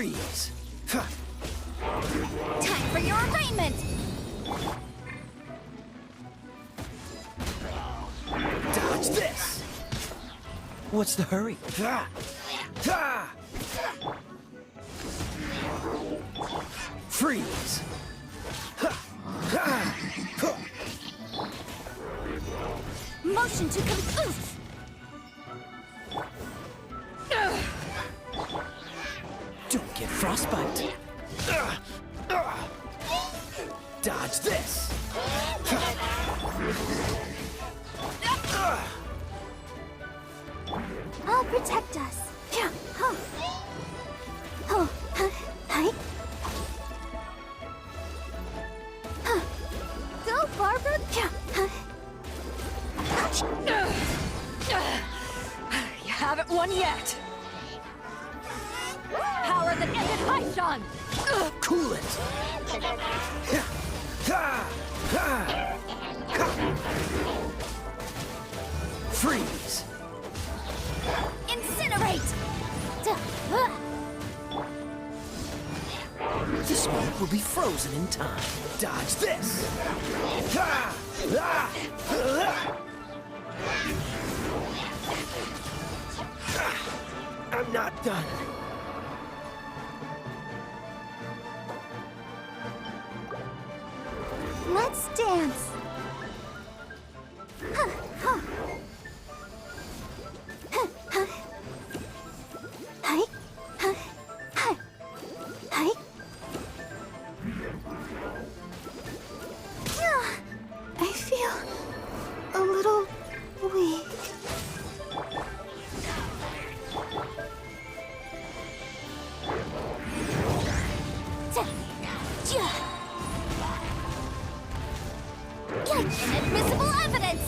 Freeze! Huh. Time for your arraignment! Dodge this! What's the hurry? Ha! Ha! Freeze! Ha! Ha! Huh. Motion to confuse! Don't get frostbite! Dodge this! I'll protect us. Oh, hi. Go, Barbara. You haven't won yet. Power that ended Haishan. Cool it! Freeze! Incinerate! This moment will be frozen in time. Dodge this! I'm not done. Let's dance. Hi. I feel a little weak. Inadmissible evidence!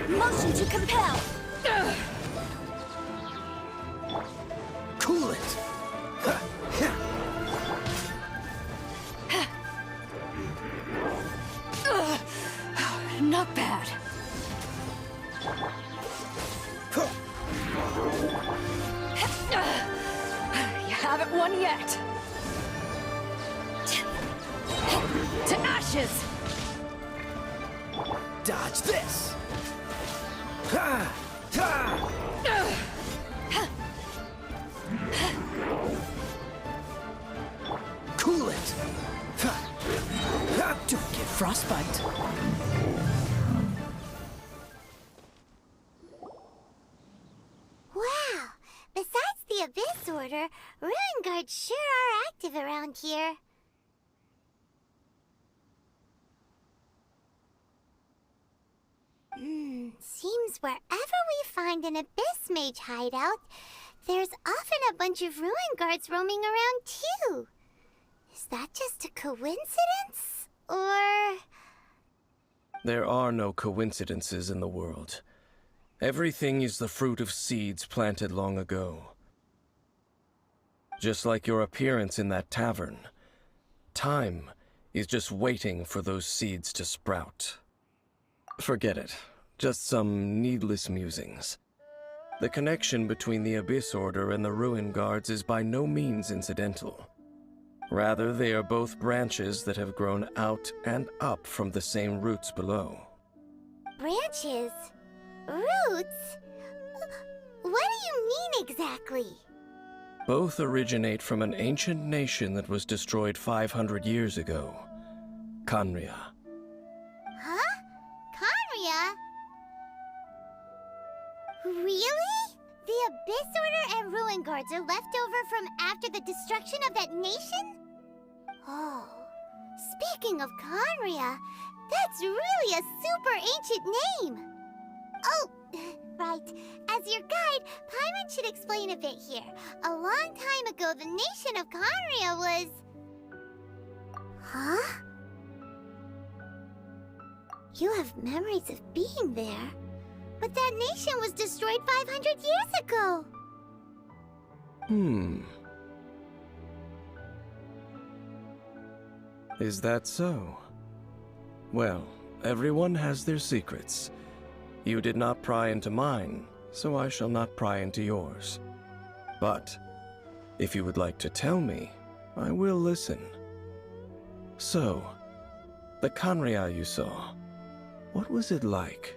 Motion to compel. Cool it! Not bad. You haven't won yet. To ashes! Dodge this! Ha! Ha! Cool it! Ha! Ha! Don't get frostbite! Wow! Besides the Abyss Order, Ruin Guards sure are active around here. Seems wherever we find an Abyss Mage hideout, there's often a bunch of Ruin Guards roaming around too. Is that just a coincidence? Or... There are no coincidences in the world. Everything is the fruit of seeds planted long ago. Just like your appearance in that tavern, time is just waiting for those seeds to sprout. Forget it. Just some needless musings. The connection between the Abyss Order and the Ruin Guards is by no means incidental. Rather, they are both branches that have grown out and up from the same roots below. branches? Roots? What do you mean exactly? Both originate from an ancient nation that was destroyed 500 years ago. Khaenri'ah. Huh? Khaenri'ah? guards are left over from after the destruction of that nation? Oh, speaking of Conria, that's really a super ancient name. Oh, right. As your guide, Paimon should explain a bit here. A long time ago, the nation of Conria was... Huh? You have memories of being there. But that nation was destroyed 500 years ago. Is that so? Well, everyone has their secrets. You did not pry into mine, so I shall not pry into yours. But, if you would like to tell me, I will listen. So, the Conria you saw, what was it like?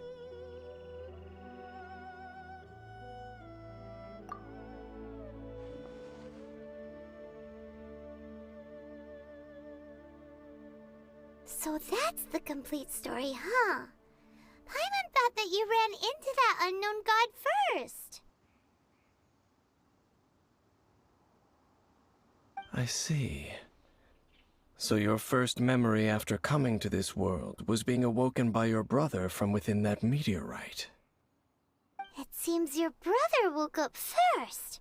So that's the complete story, huh? Paimon thought that you ran into that unknown god first. I see. So your first memory after coming to this world was being awoken by your brother from within that meteorite. It seems your brother woke up first.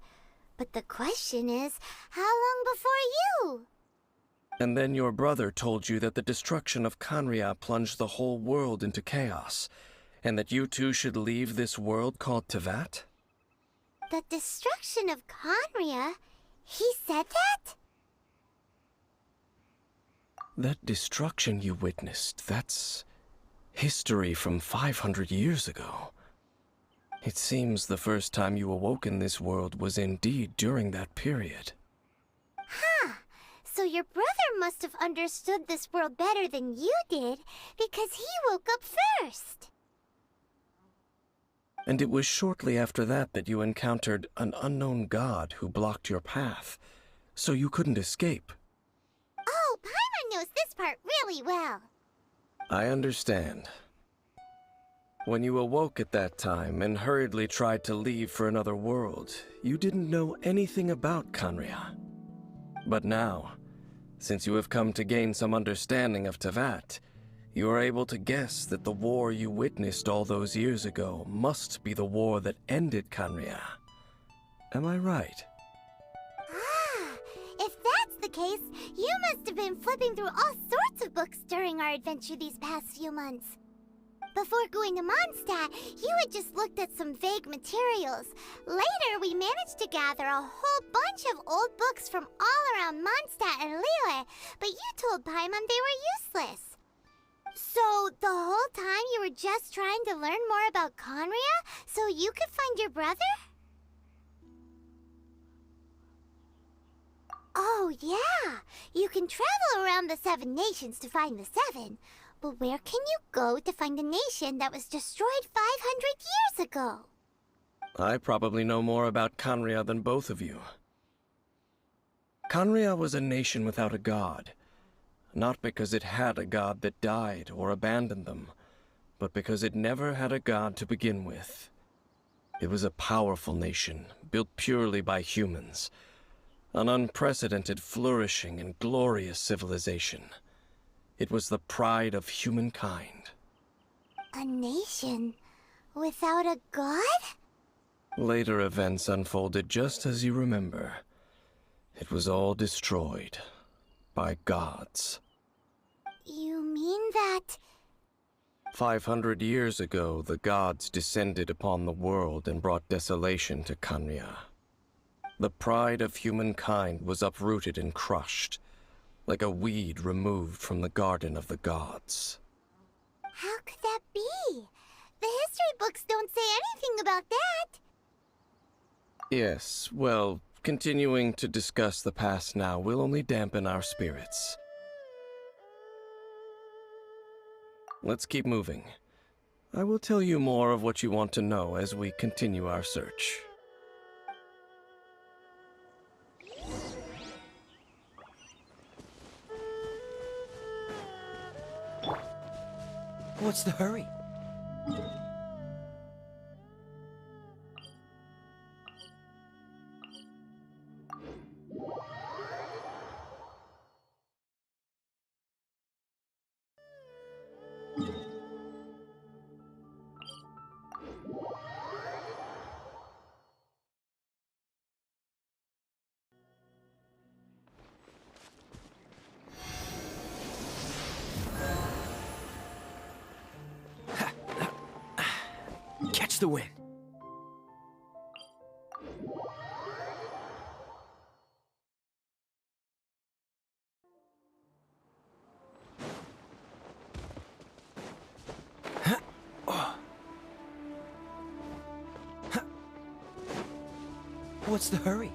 But the question is, how long before you? And then your brother told you that the destruction of Conria plunged the whole world into chaos, and that you two should leave this world called Tevat? The destruction of Conria? He said that? That destruction you witnessed, that's history from 500 years ago. It seems the first time you awoke in this world was indeed during that period. Huh. So your brother must have understood this world better than you did, because he woke up first. And it was shortly after that that you encountered an unknown god who blocked your path, so you couldn't escape. Oh, Paimon knows this part really well. I understand. When you awoke at that time and hurriedly tried to leave for another world, you didn't know anything about Conria. But now, since you have come to gain some understanding of Tevat, you are able to guess that the war you witnessed all those years ago must be the war that ended Conria. Am I right? Ah, if that's the case, you must have been flipping through all sorts of books during our adventure these past few months. Before going to Mondstadt, you had just looked at some vague materials. Later, we managed to gather a whole bunch of old books from all around Mondstadt and Liyue, but you told Paimon they were useless. So, the whole time you were just trying to learn more about Conria so you could find your brother? Oh, yeah. You can travel around the 7 nations to find the 7. But where can you go to find a nation that was destroyed 500 years ago? I probably know more about Conria than both of you. Conria was a nation without a god. Not because it had a god that died or abandoned them, but because it never had a god to begin with. It was a powerful nation, built purely by humans. An unprecedented, flourishing, and glorious civilization. It was the pride of humankind. A nation without a god? Later events unfolded just as you remember. It was all destroyed by gods. You mean that... 500 years ago, the gods descended upon the world and brought desolation to Conria. The pride of humankind was uprooted and crushed, like a weed removed from the garden of the gods. How could that be? The history books don't say anything about that. Yes, well, continuing to discuss the past now will only dampen our spirits. Let's keep moving. I will tell you more of what you want to know as we continue our search. What's the hurry? the win. What's the hurry?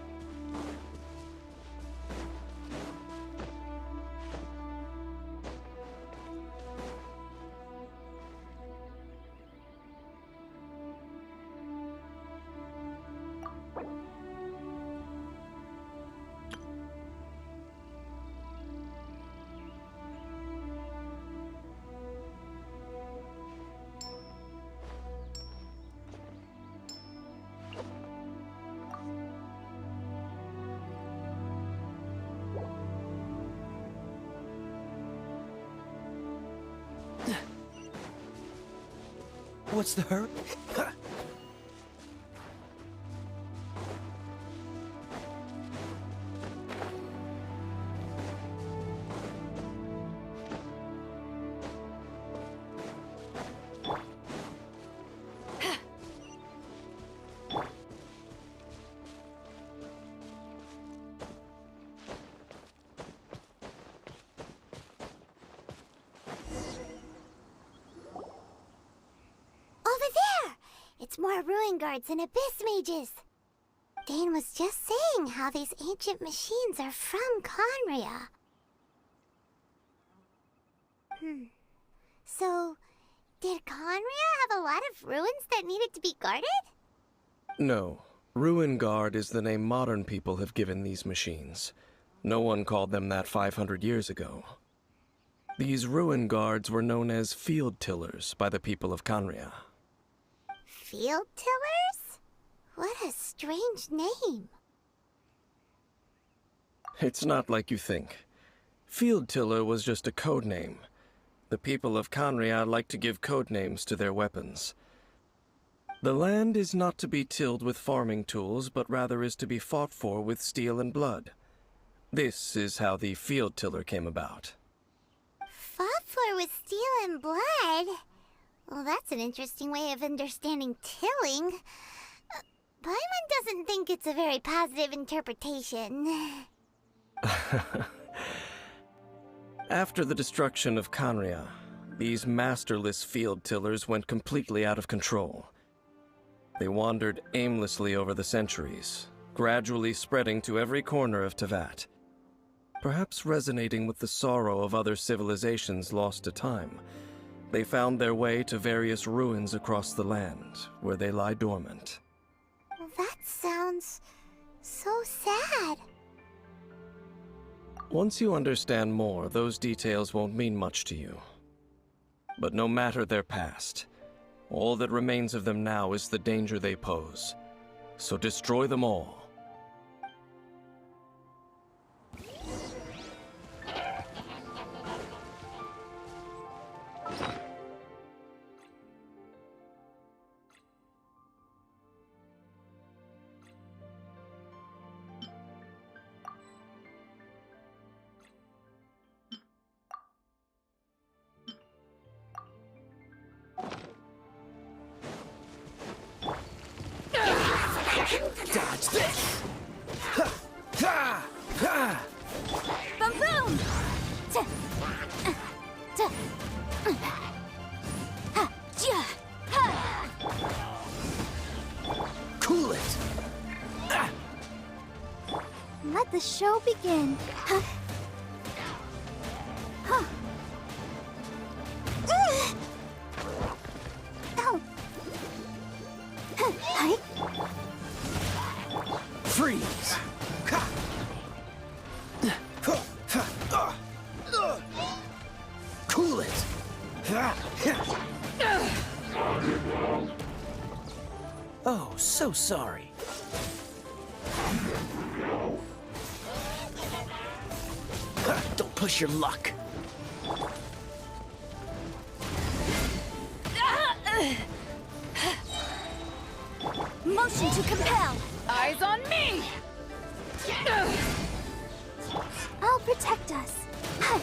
What's the hurry? Over there! It's more ruin guards and abyss mages. Dane was just saying how these ancient machines are from Conria. So, did Conria have a lot of ruins that needed to be guarded? No. Ruin Guard is the name modern people have given these machines. No one called them that 500 years ago. These ruin guards were known as field tillers by the people of Conria. Field tillers? What a strange name. It's not like you think. Field tiller was just a code name. The people of Conria like to give code names to their weapons. The land is not to be tilled with farming tools, but rather is to be fought for with steel and blood. This is how the field tiller came about. Fought for with steel and blood? Well, that's an interesting way of understanding tilling. Paimon doesn't think it's a very positive interpretation. After the destruction of Conria, these masterless field tillers went completely out of control. They wandered aimlessly over the centuries, gradually spreading to every corner of Teyvat. Perhaps resonating with the sorrow of other civilizations lost to time, they found their way to various ruins across the land, where they lie dormant. That sounds so sad. Once you understand more, those details won't mean much to you. But no matter their past, all that remains of them now is the danger they pose. So destroy them all. Dodge this! Ha! Ha! Ha! Boom boom! Cool it! Ah! Let the show begin. Ow. Hi. Freeze! Ha! Cool it! Oh, so sorry. Don't push your luck. Motion to compel! Eyes on me! I'll protect us. Hi.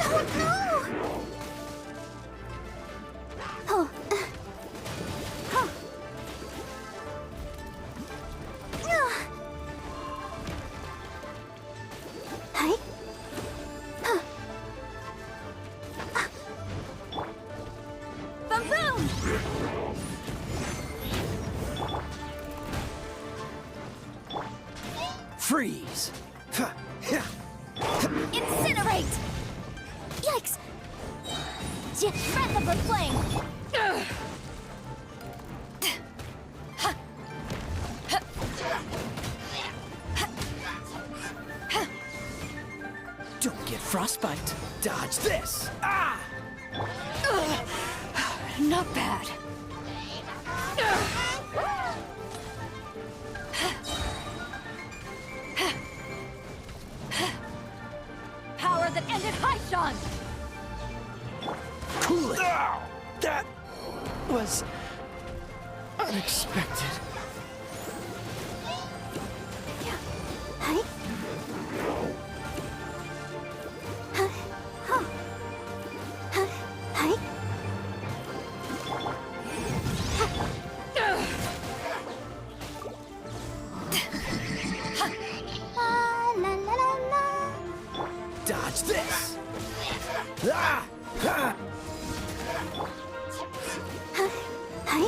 Oh no! Oh, Freeze! Incinerate! Yikes! Breath of the flame! Don't get frostbite. Dodge this! Ah! Not bad. Power that ended Haishan! Cool it! That was unexpected. Hi. Hi. La la la la. Dodge this! Ah! Ah! Hi.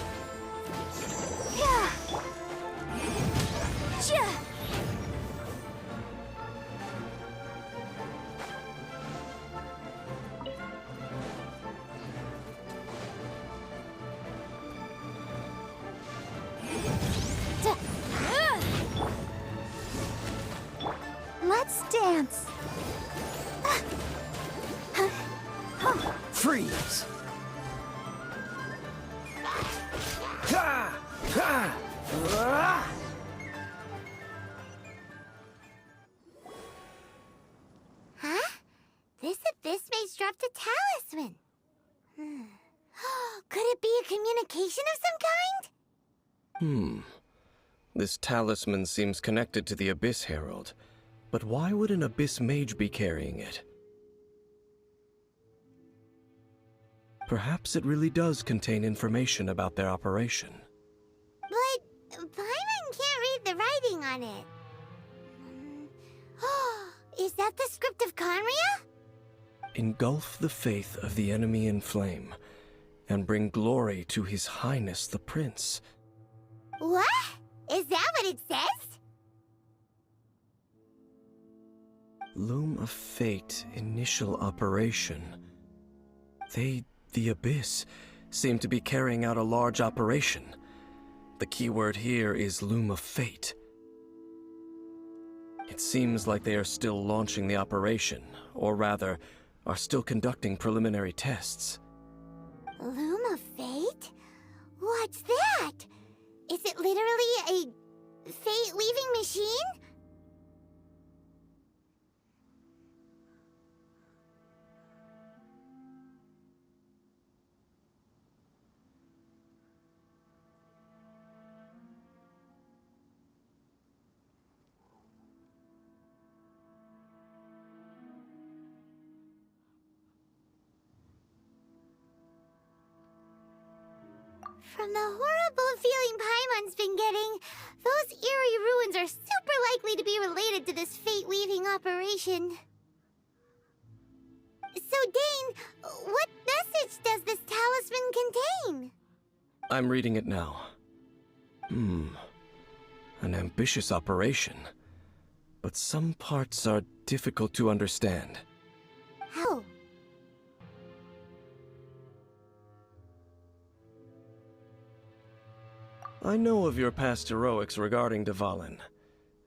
Yeah. Let's dance. Freeze! Ha! Ha! Ah! Huh? This abyss mage dropped a talisman. Could it be a communication of some kind? This talisman seems connected to the Abyss Herald. But why would an Abyss Mage be carrying it? Perhaps it really does contain information about their operation. But Paimon can't read the writing on it. Is that the script of Conria? Engulf the faith of the enemy in flame, and bring glory to His Highness the Prince. What? Is that what it says? Loom of Fate initial operation. They, the Abyss, seem to be carrying out a large operation. The keyword here is Loom of Fate. It seems like they are still launching the operation, or rather, are still conducting preliminary tests. Loom of Fate? What's that? Is it literally a fate-weaving machine? From the horrible feeling Paimon's been getting, those eerie ruins are super likely to be related to this fate-weaving operation. So, Dane, what message does this talisman contain? I'm reading it now. An ambitious operation. But some parts are difficult to understand. How? I know of your past heroics regarding Dvalin,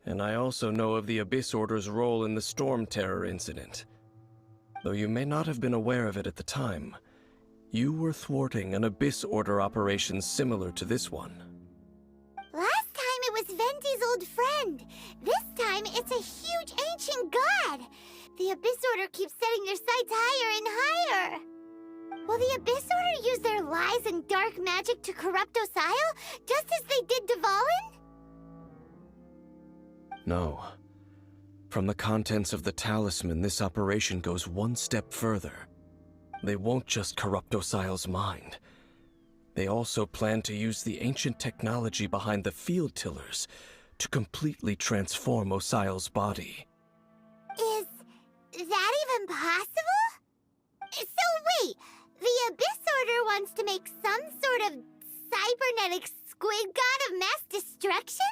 and I also know of the Abyss Order's role in the Storm Terror incident. Though you may not have been aware of it at the time, you were thwarting an Abyss Order operation similar to this one. Last time it was Venti's old friend. This time it's a huge ancient god. The Abyss Order keeps setting their sights higher and higher. Will the Abyss Order use their lies and dark magic to corrupt Osile, just as they did Dvalin? No. From the contents of the talisman, this operation goes one step further. They won't just corrupt Osile's mind. They also plan to use the ancient technology behind the field tillers to completely transform Osile's body. Is that even possible? So wait, the Abyss Order wants to make some sort of cybernetic squid god of mass destruction?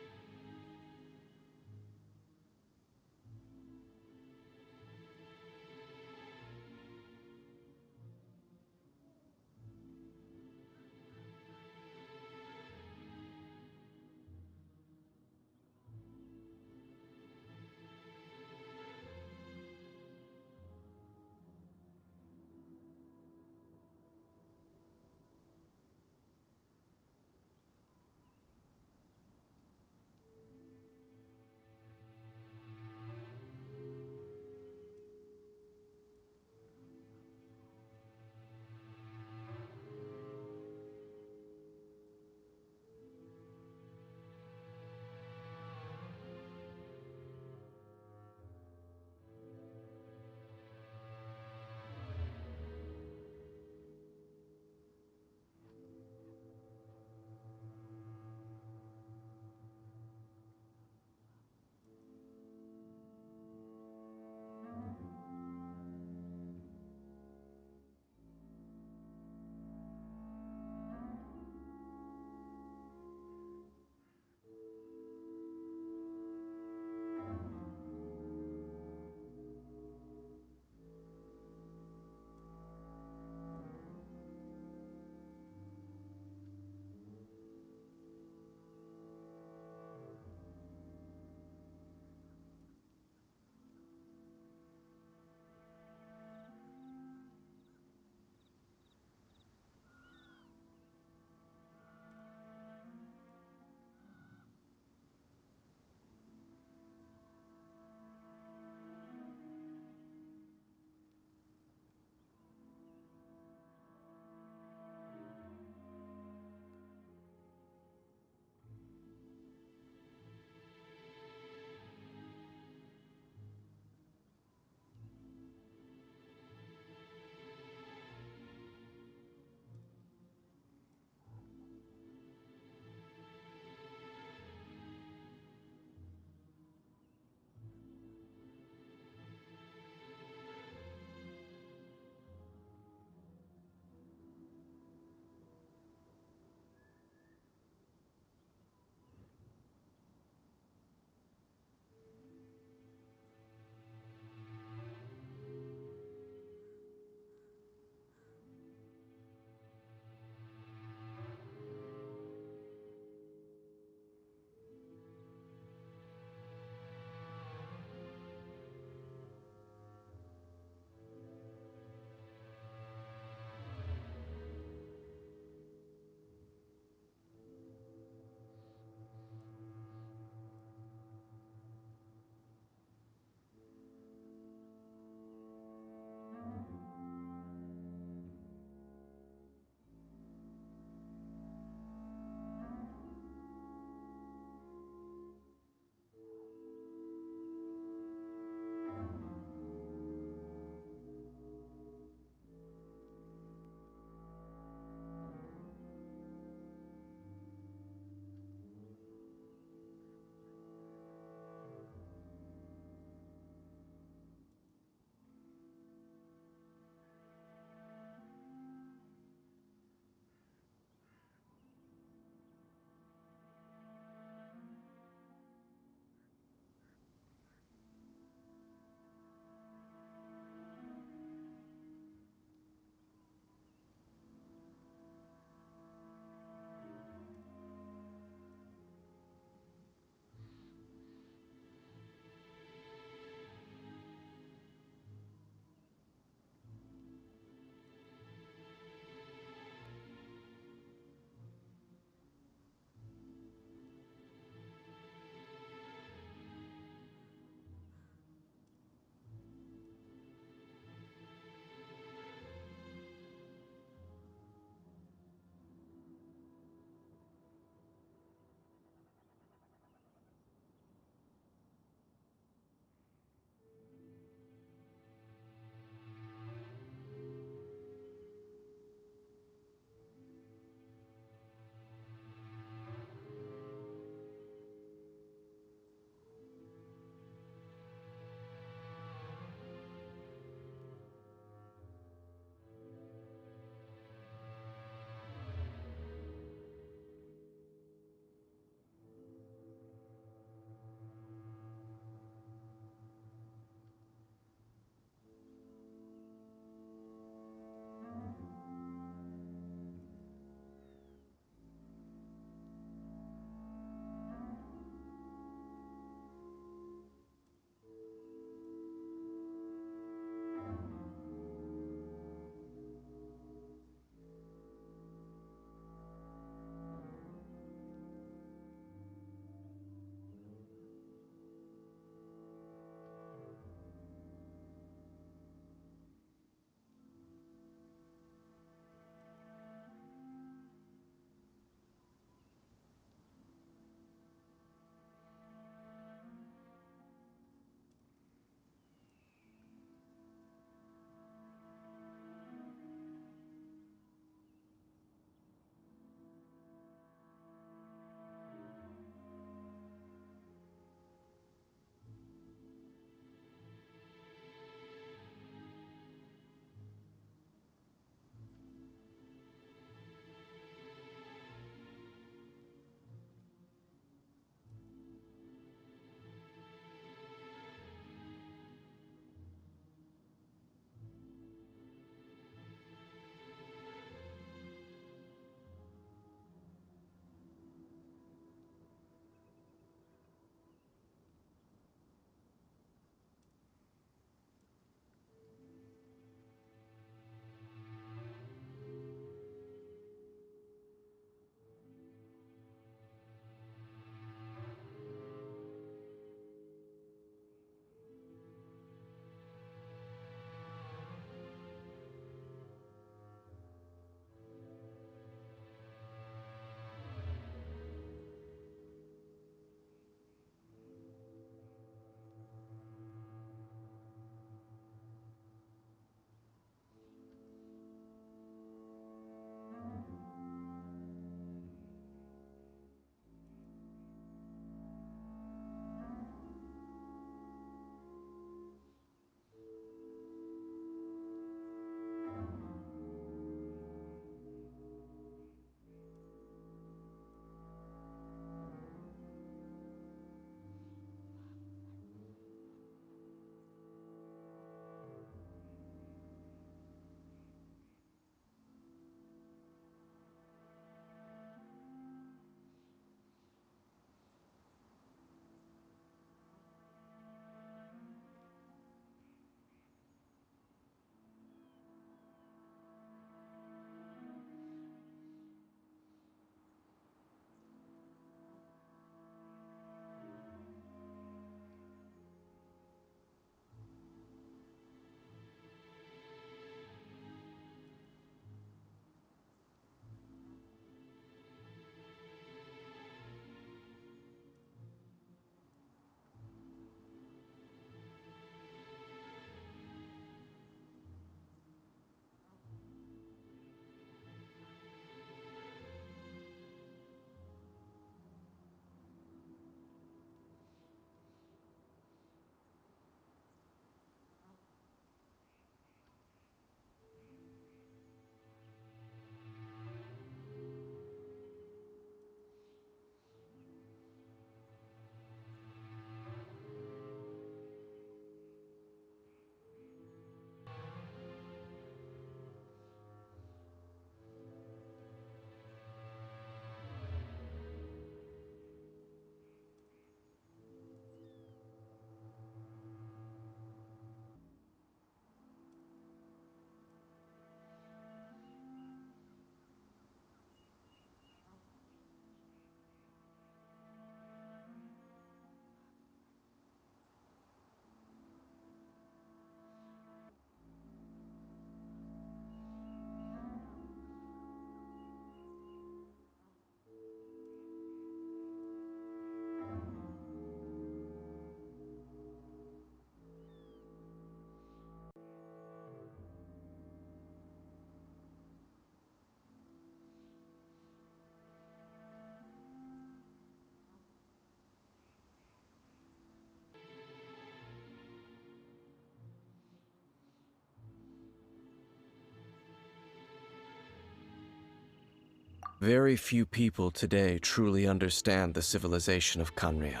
Very few people today truly understand the civilization of Kanria.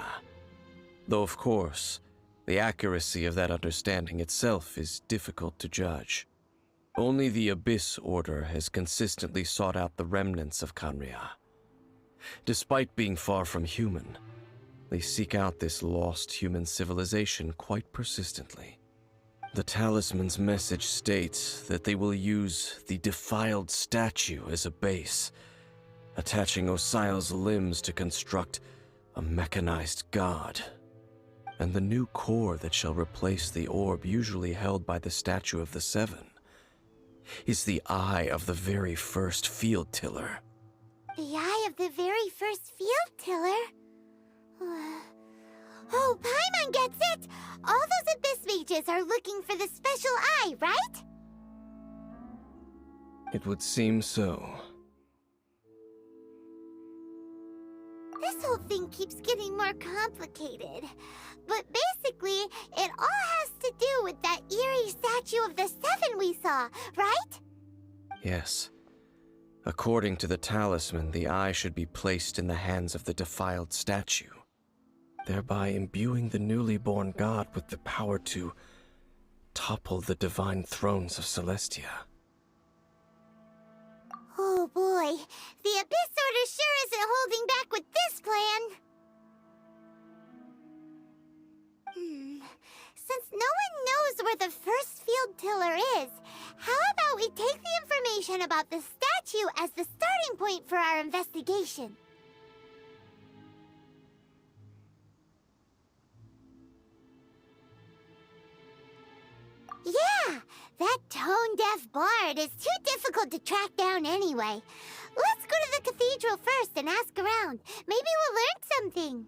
Though, of course, the accuracy of that understanding itself is difficult to judge. Only the Abyss Order has consistently sought out the remnants of Kanria. Despite being far from human, they seek out this lost human civilization quite persistently. The talisman's message states that they will use the defiled statue as a base, attaching Osial's limbs to construct a mechanized god. And the new core that shall replace the orb usually held by the Statue of the Seven is the eye of the very first field tiller. The eye of the very first field tiller? Oh, Paimon gets it! All those Abyss mages are looking for the special eye, right? It would seem so. This whole thing keeps getting more complicated. But basically, it all has to do with that eerie statue of the Seven we saw, right? Yes. According to the talisman, the eye should be placed in the hands of the defiled statue, thereby imbuing the newly born god with the power to topple the divine thrones of Celestia. Oh boy, the Abyss Order sure isn't holding back with this plan. Since no one knows where the first field tiller is, how about we take the information about the statue as the starting point for our investigation? Yeah, that tone-deaf bard is too difficult to track down anyway. Let's go to the cathedral first and ask around. Maybe we'll learn something.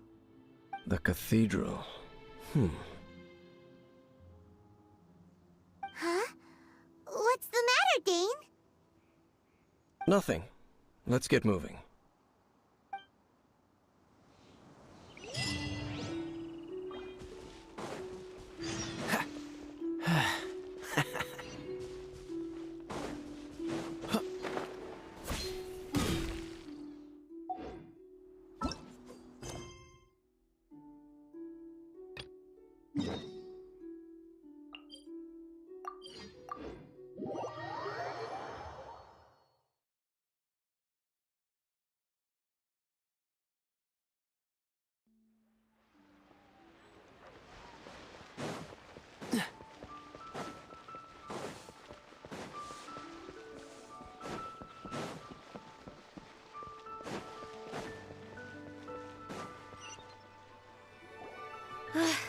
The cathedral. Huh? What's the matter, Dane? Nothing. Let's get moving.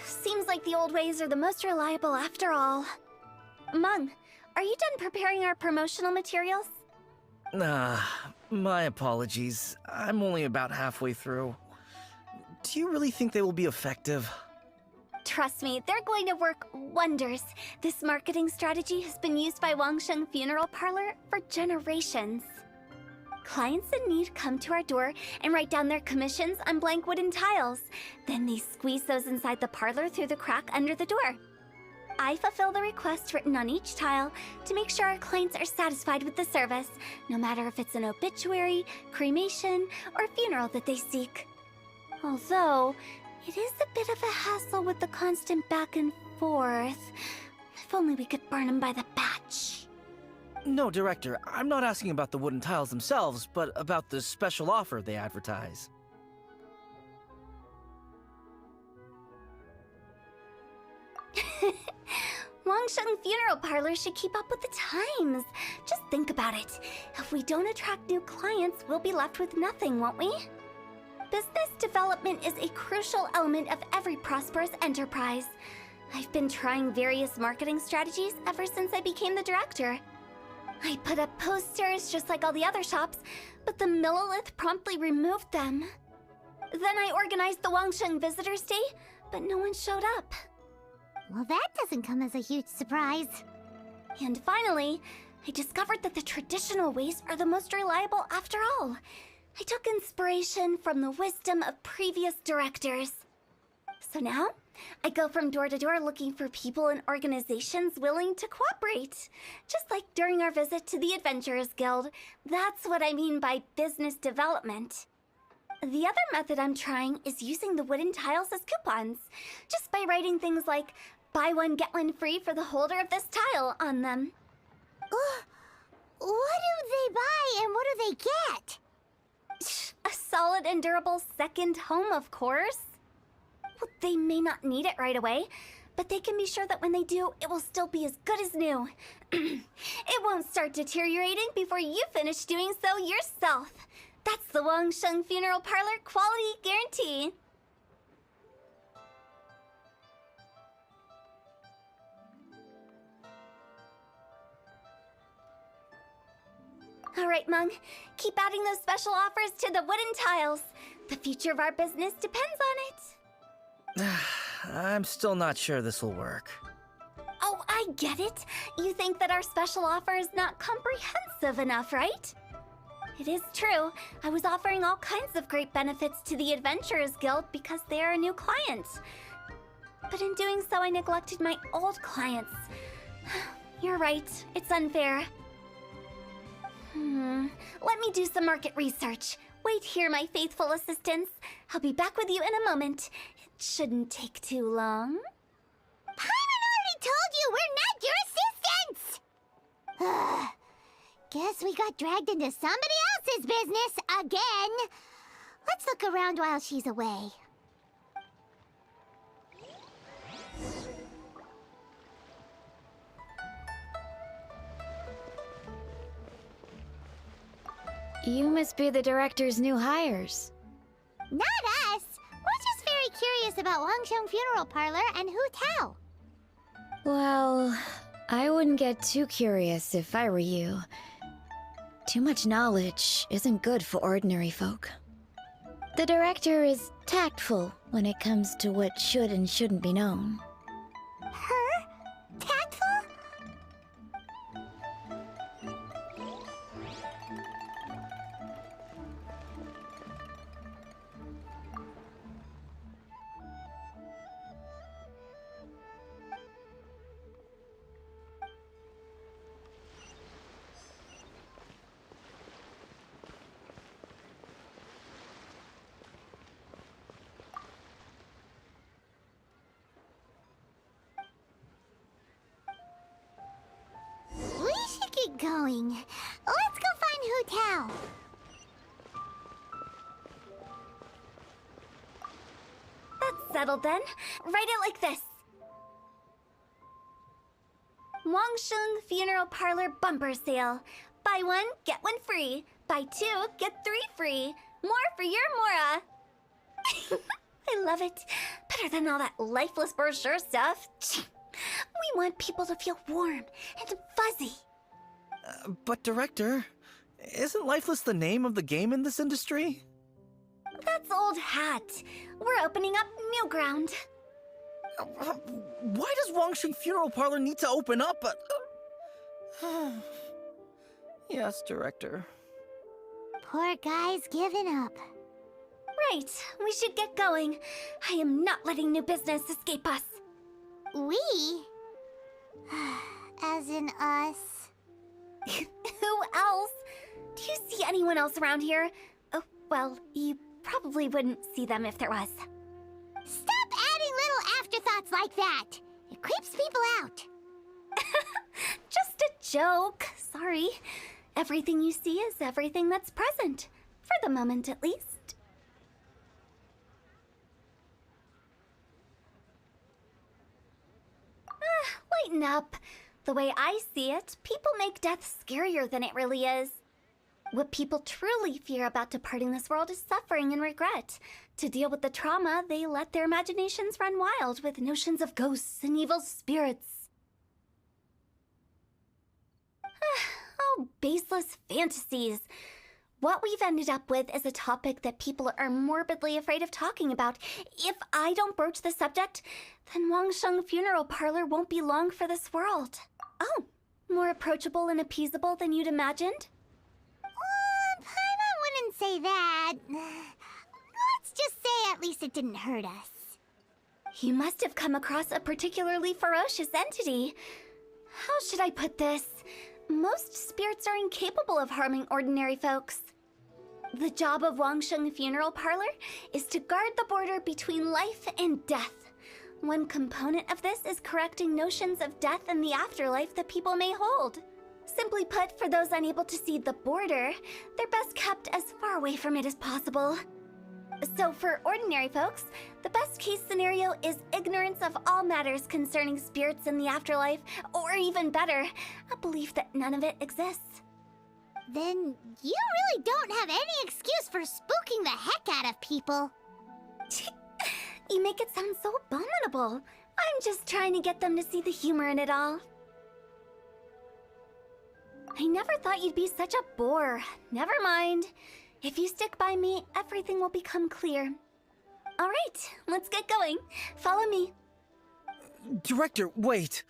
Seems like the old ways are the most reliable after all. Mung, are you done preparing our promotional materials? My apologies. I'm only about halfway through. Do you really think they will be effective? Trust me, they're going to work wonders. This marketing strategy has been used by Wangsheng Funeral Parlor for generations. Clients in need come to our door and write down their commissions on blank wooden tiles. Then they squeeze those inside the parlor through the crack under the door. I fulfill the request written on each tile to make sure our clients are satisfied with the service, no matter if it's an obituary, cremation, or funeral that they seek. Although, it is a bit of a hassle with the constant back and forth. If only we could burn them by the batch. No, Director, I'm not asking about the wooden tiles themselves, but about the special offer they advertise. Wangsheng Funeral Parlor should keep up with the times. Just think about it. If we don't attract new clients, we'll be left with nothing, won't we? Business development is a crucial element of every prosperous enterprise. I've been trying various marketing strategies ever since I became the director. I put up posters just like all the other shops, but the Millilith promptly removed them. Then I organized the Wangsheng Visitors Day, but no one showed up. Well, that doesn't come as a huge surprise. And finally, I discovered that the traditional ways are the most reliable after all. I took inspiration from the wisdom of previous directors. So now, I go from door to door looking for people and organizations willing to cooperate. Just like during our visit to the Adventurers Guild. That's what I mean by business development. The other method I'm trying is using the wooden tiles as coupons. Just by writing things like, buy one, get one free for the holder of this tile on them. What do they buy and what do they get? A solid and durable second home, of course. Well, they may not need it right away, but they can be sure that when they do, it will still be as good as new. It won't start deteriorating before you finish doing so yourself. That's the Wangsheng Funeral Parlor quality guarantee. All right, Mung. Keep adding those special offers to the wooden tiles. The future of our business depends on it. I'm still not sure this will work. Oh, I get it. You think that our special offer is not comprehensive enough, right? It is true. I was offering all kinds of great benefits to the Adventurers Guild because they are a new client. But in doing so, I neglected my old clients. You're right. It's unfair. Let me do some market research. Wait here, my faithful assistants. I'll be back with you in a moment. It shouldn't take too long. Paimon already told you we're not your assistants! Guess we got dragged into somebody else's business again. Let's look around while she's away. You must be the director's new hires. Not us! We're just very curious about Wangsheng Funeral Parlor and Hu Tao. Well, I wouldn't get too curious if I were you. Too much knowledge isn't good for ordinary folk. The director is tactful when it comes to what should and shouldn't be known. Her? Tactful? We should get going. Let's go find Hu Tao. That's settled then. Write it like this. Wangsheng Funeral Parlor Bumper Sale. Buy one, get one free. Buy two, get three free. More for your Mora. I love it. Better than all that lifeless brochure stuff. We want people to feel warm and fuzzy. But Director, isn't Lifeless the name of the game in this industry? That's old hat. We're opening up new ground. Why does Wangsheng Funeral Parlor need to open up? Yes, Director. Poor guy's given up. Right, we should get going. I am not letting new business escape us. We? As in us. Who else? Do you see anyone else around here? Oh, well, you probably wouldn't see them if there was. Stop adding little afterthoughts like that. It creeps people out. Just a joke. Sorry. Everything you see is everything that's present. For the moment, at least. Lighten up. The way I see it, people make death scarier than it really is. What people truly fear about departing this world is suffering and regret. To deal with the trauma, they let their imaginations run wild with notions of ghosts and evil spirits. Oh, baseless fantasies. What we've ended up with is a topic that people are morbidly afraid of talking about. If I don't broach the subject, then Wangsheng Funeral Parlor won't be long for this world. Oh, more approachable and appeasable than you'd imagined? Paimon wouldn't say that. Let's just say at least it didn't hurt us. You must have come across a particularly ferocious entity. How should I put this? Most spirits are incapable of harming ordinary folks. The job of Wangsheng Funeral Parlor is to guard the border between life and death. One component of this is correcting notions of death and the afterlife that people may hold. Simply put, for those unable to see the border, they're best kept as far away from it as possible. So for ordinary folks, the best case scenario is ignorance of all matters concerning spirits in the afterlife, or even better, a belief that none of it exists. Then you really don't have any excuse for spooking the heck out of people. You make it sound so abominable. I'm just trying to get them to see the humor in it all. I never thought you'd be such a bore. Never mind. If you stick by me, everything will become clear. All right, let's get going. Follow me. Director, wait.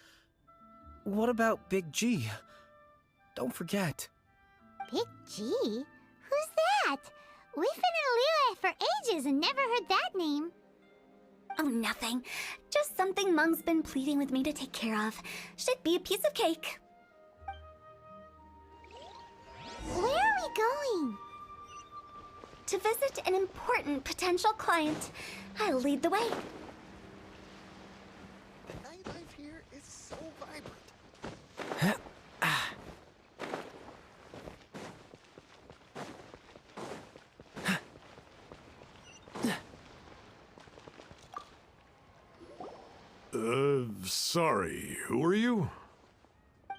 What about Big G? Don't forget. Big G? Who's that? We've been in Liyue for ages and never heard that name. Oh, nothing. Just something Mung's been pleading with me to take care of. Should be a piece of cake. Where are we going? To visit an important potential client. I'll lead the way. The nightlife here is so vibrant. Sorry, who are you?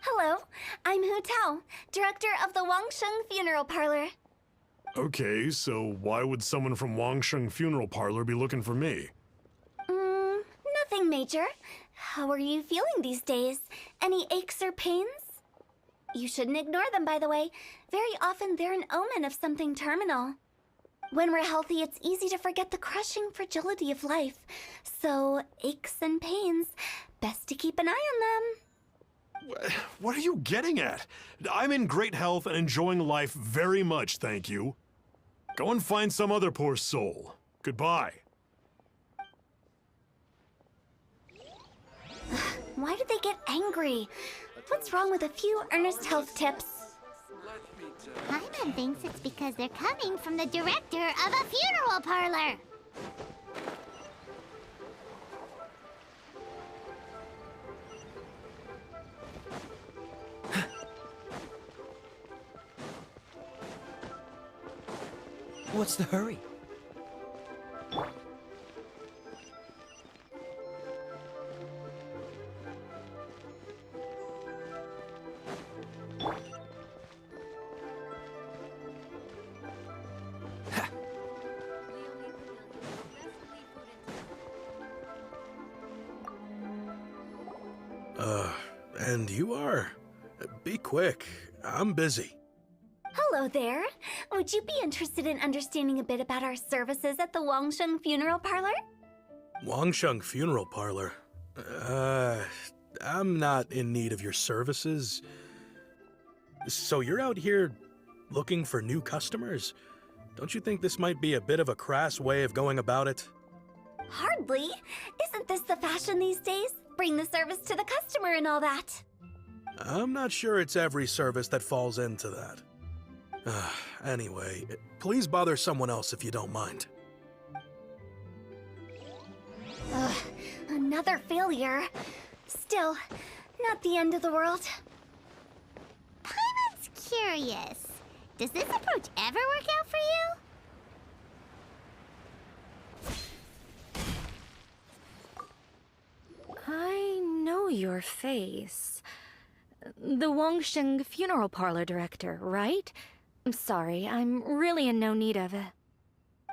Hello, I'm Hu Tao, director of the Wangsheng Funeral Parlor. Okay, so why would someone from Wangsheng Funeral Parlor be looking for me? Nothing major. How are you feeling these days? Any aches or pains? You shouldn't ignore them, by the way. Very often they're an omen of something terminal. When we're healthy, it's easy to forget the crushing fragility of life. So, aches and pains, best to keep an eye on them. What are you getting at? I'm in great health and enjoying life very much, thank you. Go and find some other poor soul. Goodbye. Why do they get angry? What's wrong with a few earnest health tips? Paimon thinks it's because they're coming from the director of a funeral parlor. What's the hurry? And you are? Be quick. I'm busy. Hello there. Would you be interested in understanding a bit about our services at the Wangsheng Funeral Parlor? Wangsheng Funeral Parlor? I'm not in need of your services. So you're out here looking for new customers? Don't you think this might be a bit of a crass way of going about it? Hardly. Isn't this the fashion these days? Bring the service to the customer and all that. I'm not sure it's every service that falls into that. Anyway, please bother someone else if you don't mind. Ugh, another failure. Still, not the end of the world. Paimon's curious. Does this approach ever work out for you? I know your face. The Wangsheng Funeral Parlor director, right? I'm sorry, I'm really in no need of it.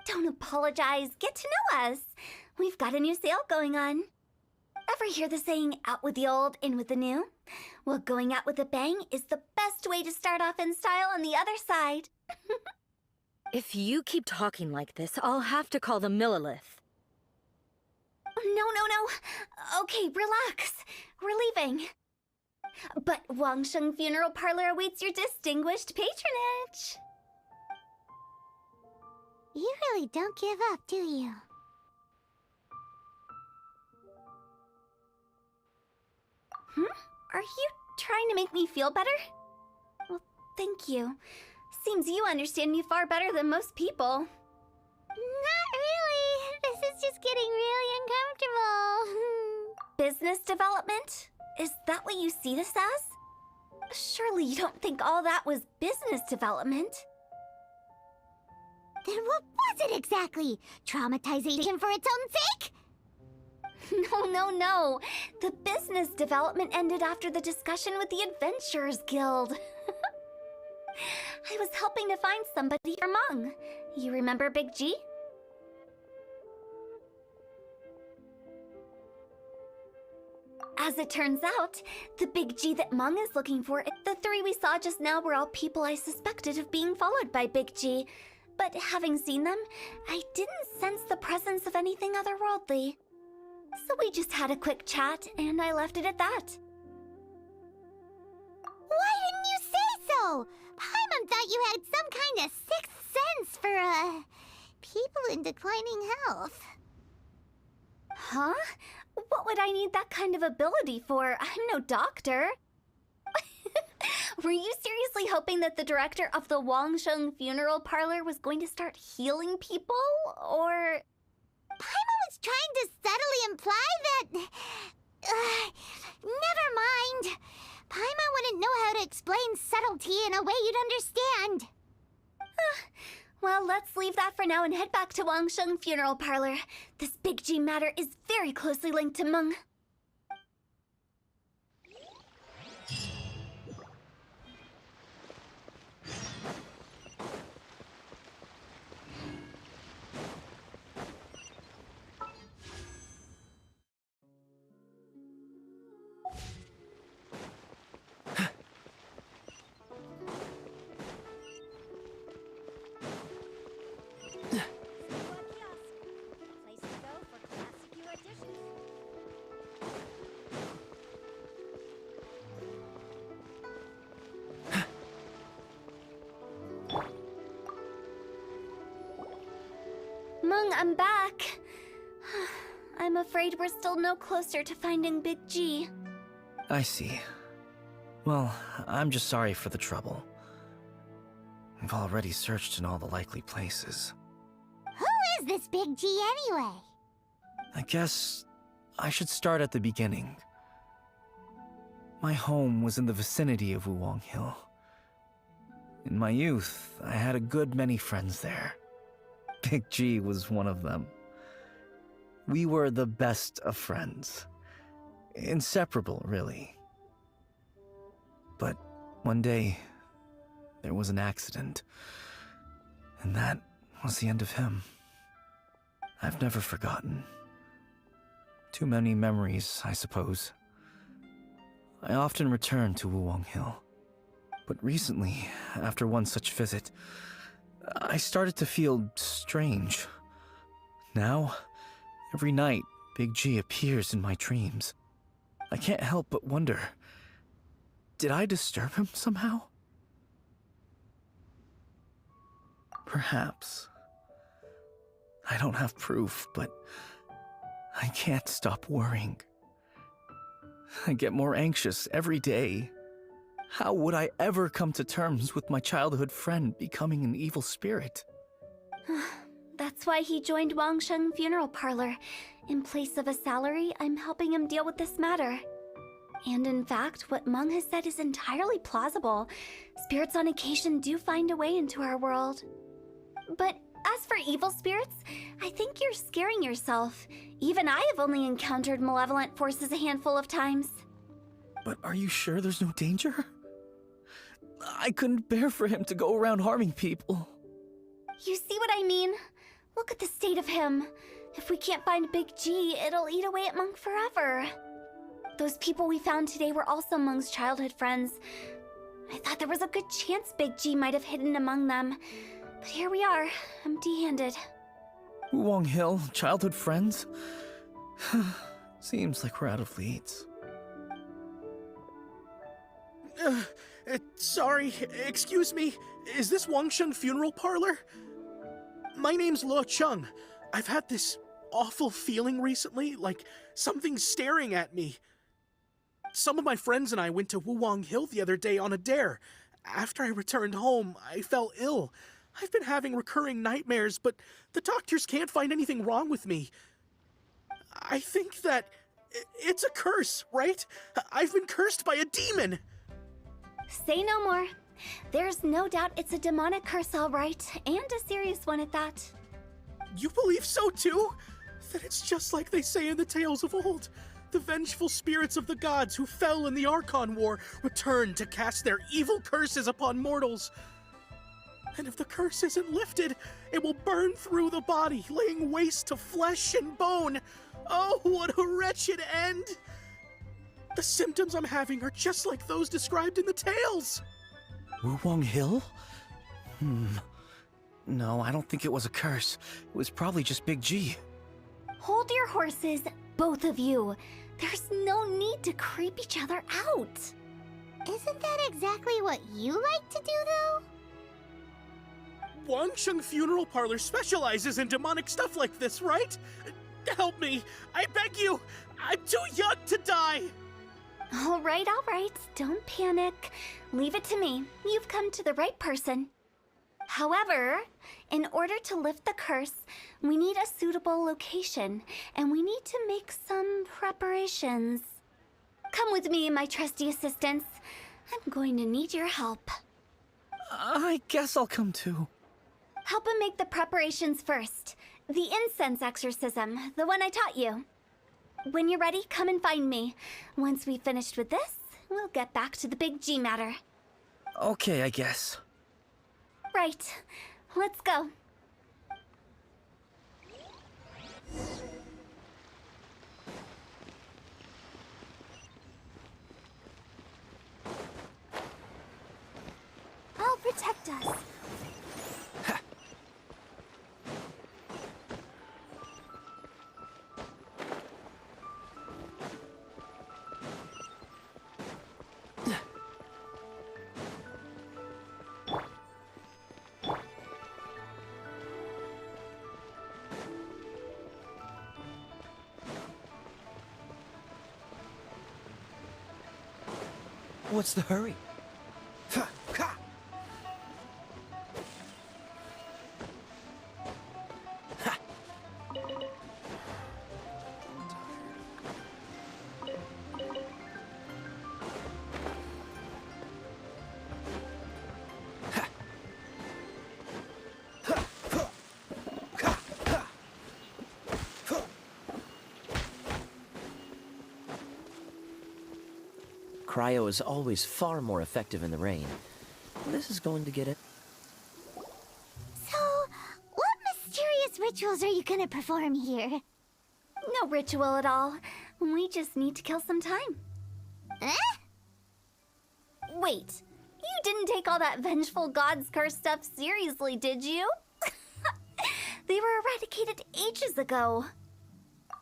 Don't apologize. Get to know us. We've got a new sale going on. Ever hear the saying, out with the old, in with the new? Well, going out with a bang is the best way to start off in style on the other side. If you keep talking like this, I'll have to call the Millilith. No. Okay, relax. We're leaving. But Wangsheng Funeral Parlor awaits your distinguished patronage. You really don't give up, do you? Are you trying to make me feel better? Well, thank you. Seems you understand me far better than most people. Not really. This is just getting really uncomfortable. Business development? Is that what you see this as? Surely you don't think all that was business development. Then what was it exactly? Traumatization for its own sake? No. The business development ended after the discussion with the Adventurers Guild. I was helping to find somebody for Mung. You remember Big G? As it turns out, the Big G that Mung is looking for, the three we saw just now were all people I suspected of being followed by Big G. But having seen them, I didn't sense the presence of anything otherworldly. So we just had a quick chat, and I left it at that. Why didn't you say so? Paimon thought you had some kind of sixth sense for, people in declining health. Huh? What would I need that kind of ability for? I'm no doctor. Were you seriously hoping that the director of the Wangsheng Funeral Parlor was going to start healing people, or...? Paimon was trying to subtly imply that... never mind. Paimon wouldn't know how to explain subtlety in a way you'd understand. Well, let's leave that for now and head back to Wangsheng Funeral Parlor. This Big G matter is very closely linked to Meng. Meng, I'm back. I'm afraid we're still no closer to finding Big G. I see. Well, I'm just sorry for the trouble. We've already searched in all the likely places. Who is this Big G anyway? I guess I should start at the beginning. My home was in the vicinity of Wuwang Hill. In my youth, I had a good many friends there. Big G was one of them. We were the best of friends. Inseparable, really. But one day, there was an accident. And that was the end of him. I've never forgotten. Too many memories, I suppose. I often return to Wuwang Hill. But recently, after one such visit, I started to feel strange. Now, every night, Big G appears in my dreams. I can't help but wonder, did I disturb him somehow? Perhaps. I don't have proof, but I can't stop worrying. I get more anxious every day. How would I ever come to terms with my childhood friend becoming an evil spirit? That's why he joined Wangsheng Funeral Parlor. In place of a salary, I'm helping him deal with this matter. And in fact, what Meng has said is entirely plausible. Spirits on occasion do find a way into our world. But as for evil spirits, I think you're scaring yourself. Even I have only encountered malevolent forces a handful of times. But are you sure there's no danger? I couldn't bear for him to go around harming people. You see what I mean? Look at the state of him. If we can't find Big G, it'll eat away at Meng forever. Those people we found today were also Meng's childhood friends. I thought there was a good chance Big G might have hidden among them. But here we are, empty-handed. Wuwang Hill, childhood friends? Seems like we're out of leads. Sorry, excuse me. Is this Wangsheng Funeral Parlor? My name's Luo Chung. I've had this awful feeling recently, like something's staring at me. Some of my friends and I went to Wuwang Hill the other day on a dare. After I returned home, I fell ill. I've been having recurring nightmares, but the doctors can't find anything wrong with me. I think that it's a curse, right? I've been cursed by a demon. Say no more. There's no doubt it's a demonic curse, all right, and a serious one at that. You believe so too? That it's just like they say in the tales of old. The vengeful spirits of the gods who fell in the Archon War return to cast their evil curses upon mortals. And if the curse isn't lifted, it will burn through the body, laying waste to flesh and bone. Oh, what a wretched end! The symptoms I'm having are just like those described in the tales. Wuwang Hill? No, I don't think it was a curse. It was probably just Big G. Hold your horses, both of you. There's no need to creep each other out. Isn't that exactly what you like to do, though? Wangsheng Funeral Parlor specializes in demonic stuff like this, right? Help me! I beg you! I'm too young to die! All right. Don't panic. Leave it to me. You've come to the right person. However, in order to lift the curse, we need a suitable location, and we need to make some preparations. Come with me, my trusty assistants. I'm going to need your help. I guess I'll come too. Help him make the preparations first. The incense exorcism, the one I taught you. When you're ready, come and find me. Once we've finished with this, we'll get back to the Big G matter. Okay, I guess. Right. Let's go. I'll protect us. What's the hurry? Cryo is always far more effective in the rain. This is going to get it. So, what mysterious rituals are you gonna perform here? No ritual at all. We just need to kill some time. Eh? Wait, you didn't take all that vengeful god's curse stuff seriously, did you? They were eradicated ages ago.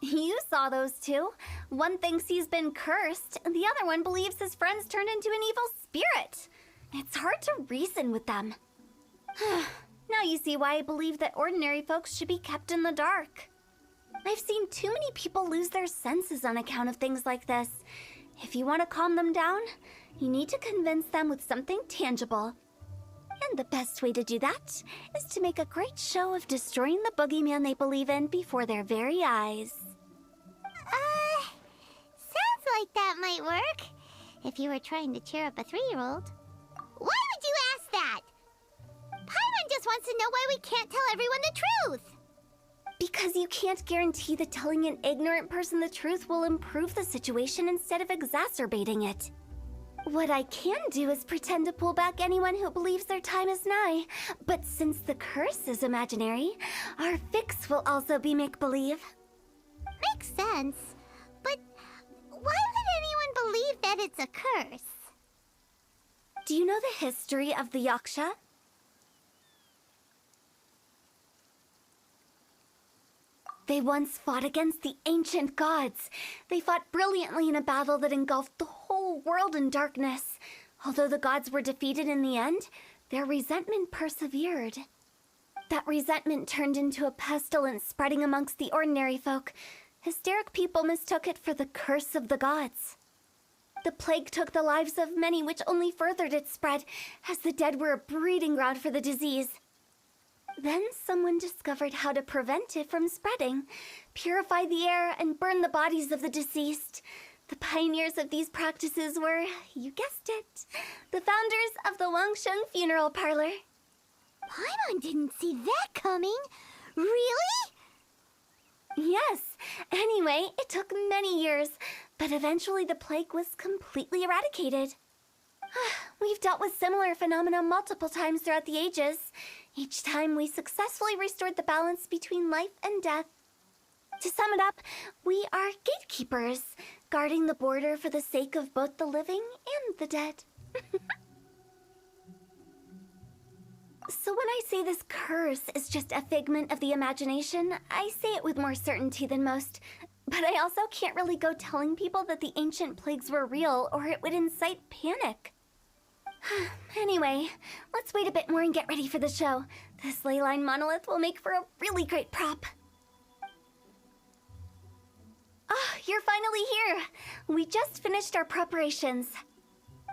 You saw those two. One thinks he's been cursed, and the other one believes his friends turned into an evil spirit. It's hard to reason with them. Now you see why I believe that ordinary folks should be kept in the dark. I've seen too many people lose their senses on account of things like this. If you want to calm them down, you need to convince them with something tangible. And the best way to do that is to make a great show of destroying the boogeyman they believe in before their very eyes. Sounds like that might work. If you were trying to cheer up a 3-year-old. Why would you ask that? Paimon just wants to know why we can't tell everyone the truth. Because you can't guarantee that telling an ignorant person the truth will improve the situation instead of exacerbating it. What I can do is pretend to pull back anyone who believes their time is nigh. But since the curse is imaginary, our fix will also be make-believe. Makes sense. But why would anyone believe that it's a curse? Do you know the history of the Yaksha? They once fought against the ancient gods. They fought brilliantly in a battle that engulfed the whole world in darkness. Although the gods were defeated in the end, their resentment persevered. That resentment turned into a pestilence spreading amongst the ordinary folk. Hysteric people mistook it for the curse of the gods. The plague took the lives of many, which only furthered its spread, as the dead were a breeding ground for the disease. Then someone discovered how to prevent it from spreading, purify the air, and burn the bodies of the deceased. The pioneers of these practices were, you guessed it, the founders of the Wangsheng Funeral Parlor. Paimon didn't see that coming. Really? Yes. Anyway, it took many years, but eventually the plague was completely eradicated. We've dealt with similar phenomena multiple times throughout the ages. Each time we successfully restored the balance between life and death. To sum it up, we are gatekeepers, guarding the border for the sake of both the living and the dead. So when I say this curse is just a figment of the imagination, I say it with more certainty than most. But I also can't really go telling people that the ancient plagues were real, or it would incite panic. Anyway, let's wait a bit more and get ready for the show. This ley line monolith will make for a really great prop. Ah, you're finally here! We just finished our preparations.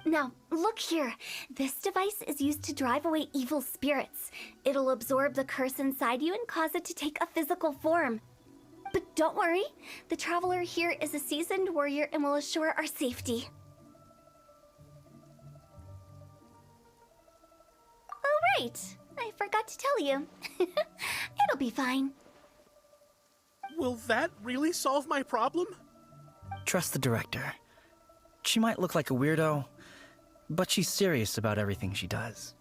Now, look here. This device is used to drive away evil spirits. It'll absorb the curse inside you and cause it to take a physical form. But don't worry, the traveler here is a seasoned warrior and will assure our safety. Oh, right. I forgot to tell you. It'll be fine. Will that really solve my problem? Trust the director. She might look like a weirdo, but she's serious about everything she does.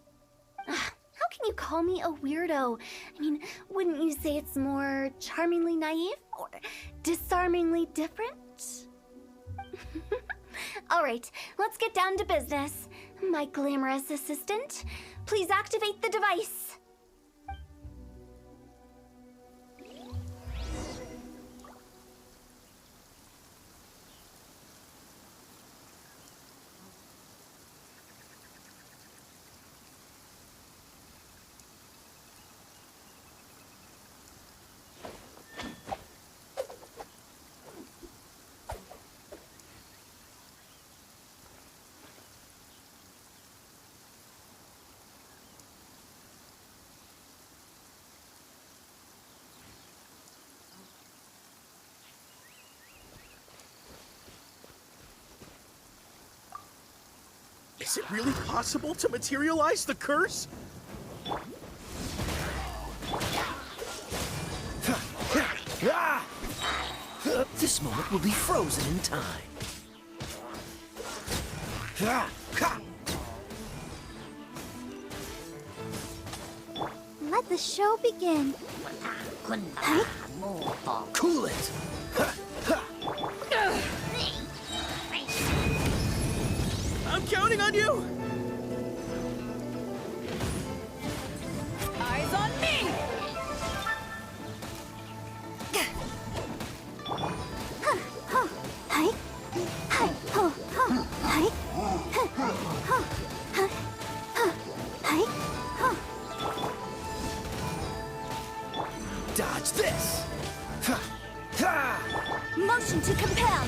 How can you call me a weirdo? I mean, wouldn't you say it's more charmingly naive or disarmingly different? All right, let's get down to business. My glamorous assistant, please activate the device. Is it really possible to materialize the curse? This moment will be frozen in time. Let the show begin. Cool it! I'm counting on you! Eyes on me! Dodge this! Motion to compel.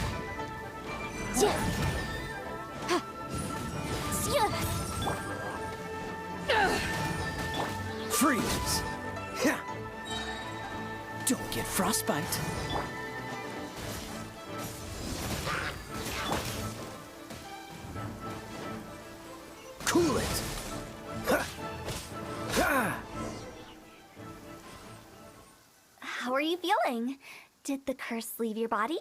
Freeze! Don't get frostbite. Cool it! How are you feeling? Did the curse leave your body?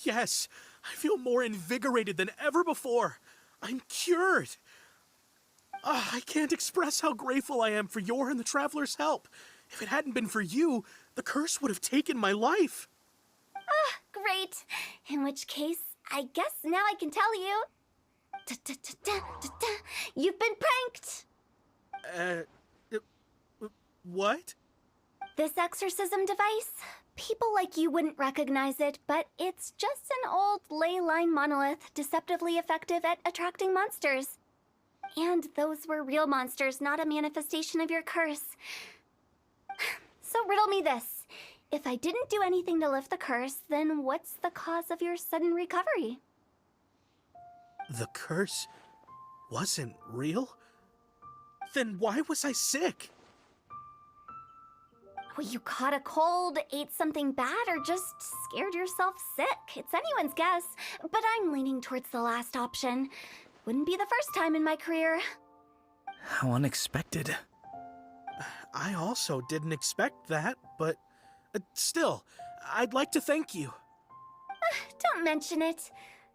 Yes, I feel more invigorated than ever before. I'm cured. I can't express how grateful I am for your and the Traveler's help. If it hadn't been for you, the curse would have taken my life. Great. In which case, I guess now I can tell you. You've been pranked! What? This exorcism device? People like you wouldn't recognize it, but it's just an old ley line monolith deceptively effective at attracting monsters. And those were real monsters, not a manifestation of your curse. So riddle me this. If I didn't do anything to lift the curse, then what's the cause of your sudden recovery? The curse wasn't real? Then why was I sick? Well, you caught a cold, ate something bad, or just scared yourself sick. It's anyone's guess, but I'm leaning towards the last option. Wouldn't be the first time in my career. How unexpected. I also didn't expect that, but still, I'd like to thank you. Don't mention it.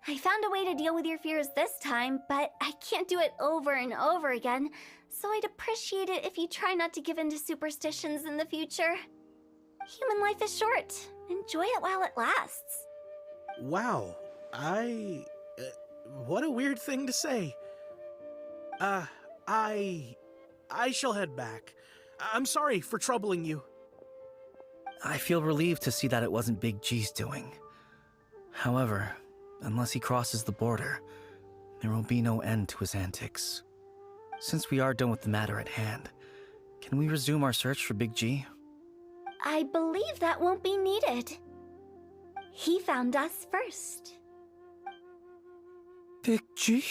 I found a way to deal with your fears this time, but I can't do it over and over again, so I'd appreciate it if you try not to give in to superstitions in the future. Human life is short. Enjoy it while it lasts. Wow, what a weird thing to say. I shall head back. I'm sorry for troubling you. I feel relieved to see that it wasn't Big G's doing. However, unless he crosses the border, there will be no end to his antics. Since we are done with the matter at hand, can we resume our search for Big G? I believe that won't be needed. He found us first. Big G?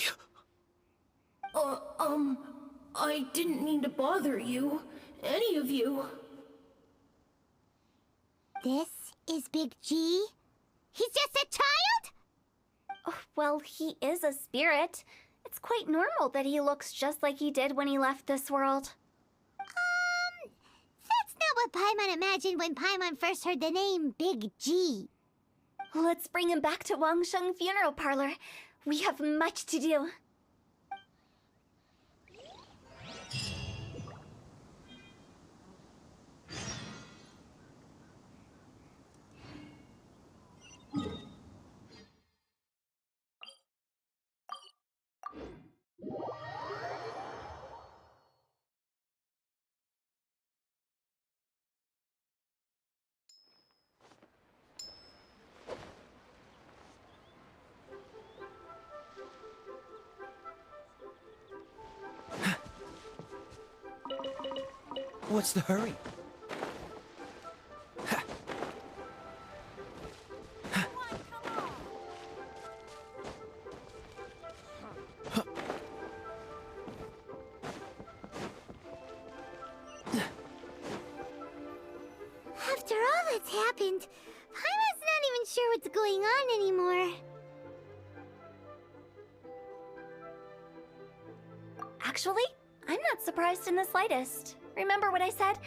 I didn't mean to bother you. Any of you. This is Big G? He's just a child? Oh, well, he is a spirit. It's quite normal that he looks just like he did when he left this world. That's not what Paimon imagined when Paimon first heard the name Big G. Let's bring him back to Wangsheng Funeral Parlor. We have much to do. What's the hurry? After all that's happened, Paimon's not even sure what's going on anymore. Actually, I'm not surprised in the slightest. Remember what I said?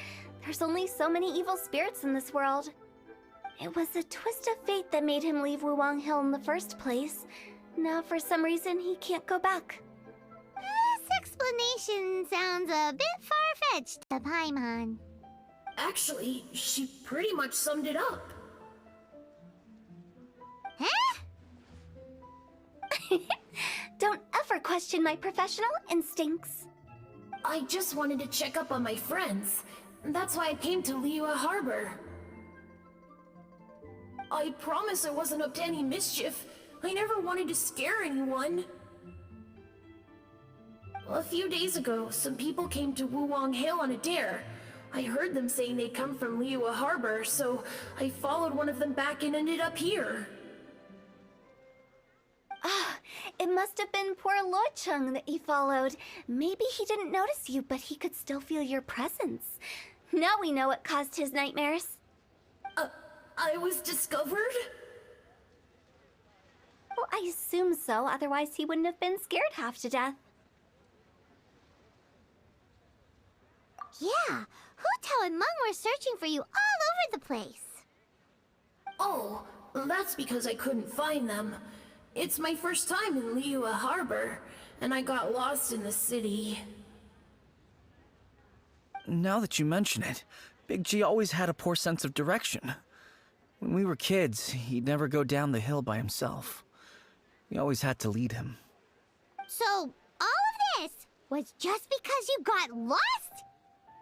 There's only so many evil spirits in this world. It was a twist of fate that made him leave Wuwang Hill in the first place. Now, for some reason, he can't go back. This explanation sounds a bit far-fetched to Paimon. Actually, she pretty much summed it up. Huh? Don't ever question my professional instincts. I just wanted to check up on my friends. That's why I came to Liyue Harbor. I promise I wasn't up to any mischief. I never wanted to scare anyone. A few days ago, some people came to Wuwang Hill on a dare. I heard them saying they'd come from Liyue Harbor, so I followed one of them back and ended up here. Ah, it must have been poor Luocheng that you followed. Maybe he didn't notice you, but he could still feel your presence. Now we know what caused his nightmares. I was discovered? Well, I assume so, otherwise he wouldn't have been scared half to death. Yeah, Hu and Meng were searching for you all over the place. Oh, that's because I couldn't find them. It's my first time in Liyue Harbor, and I got lost in the city. Now that you mention it, Big G always had a poor sense of direction. When we were kids, he'd never go down the hill by himself. We always had to lead him. So, all of this was just because you got lost?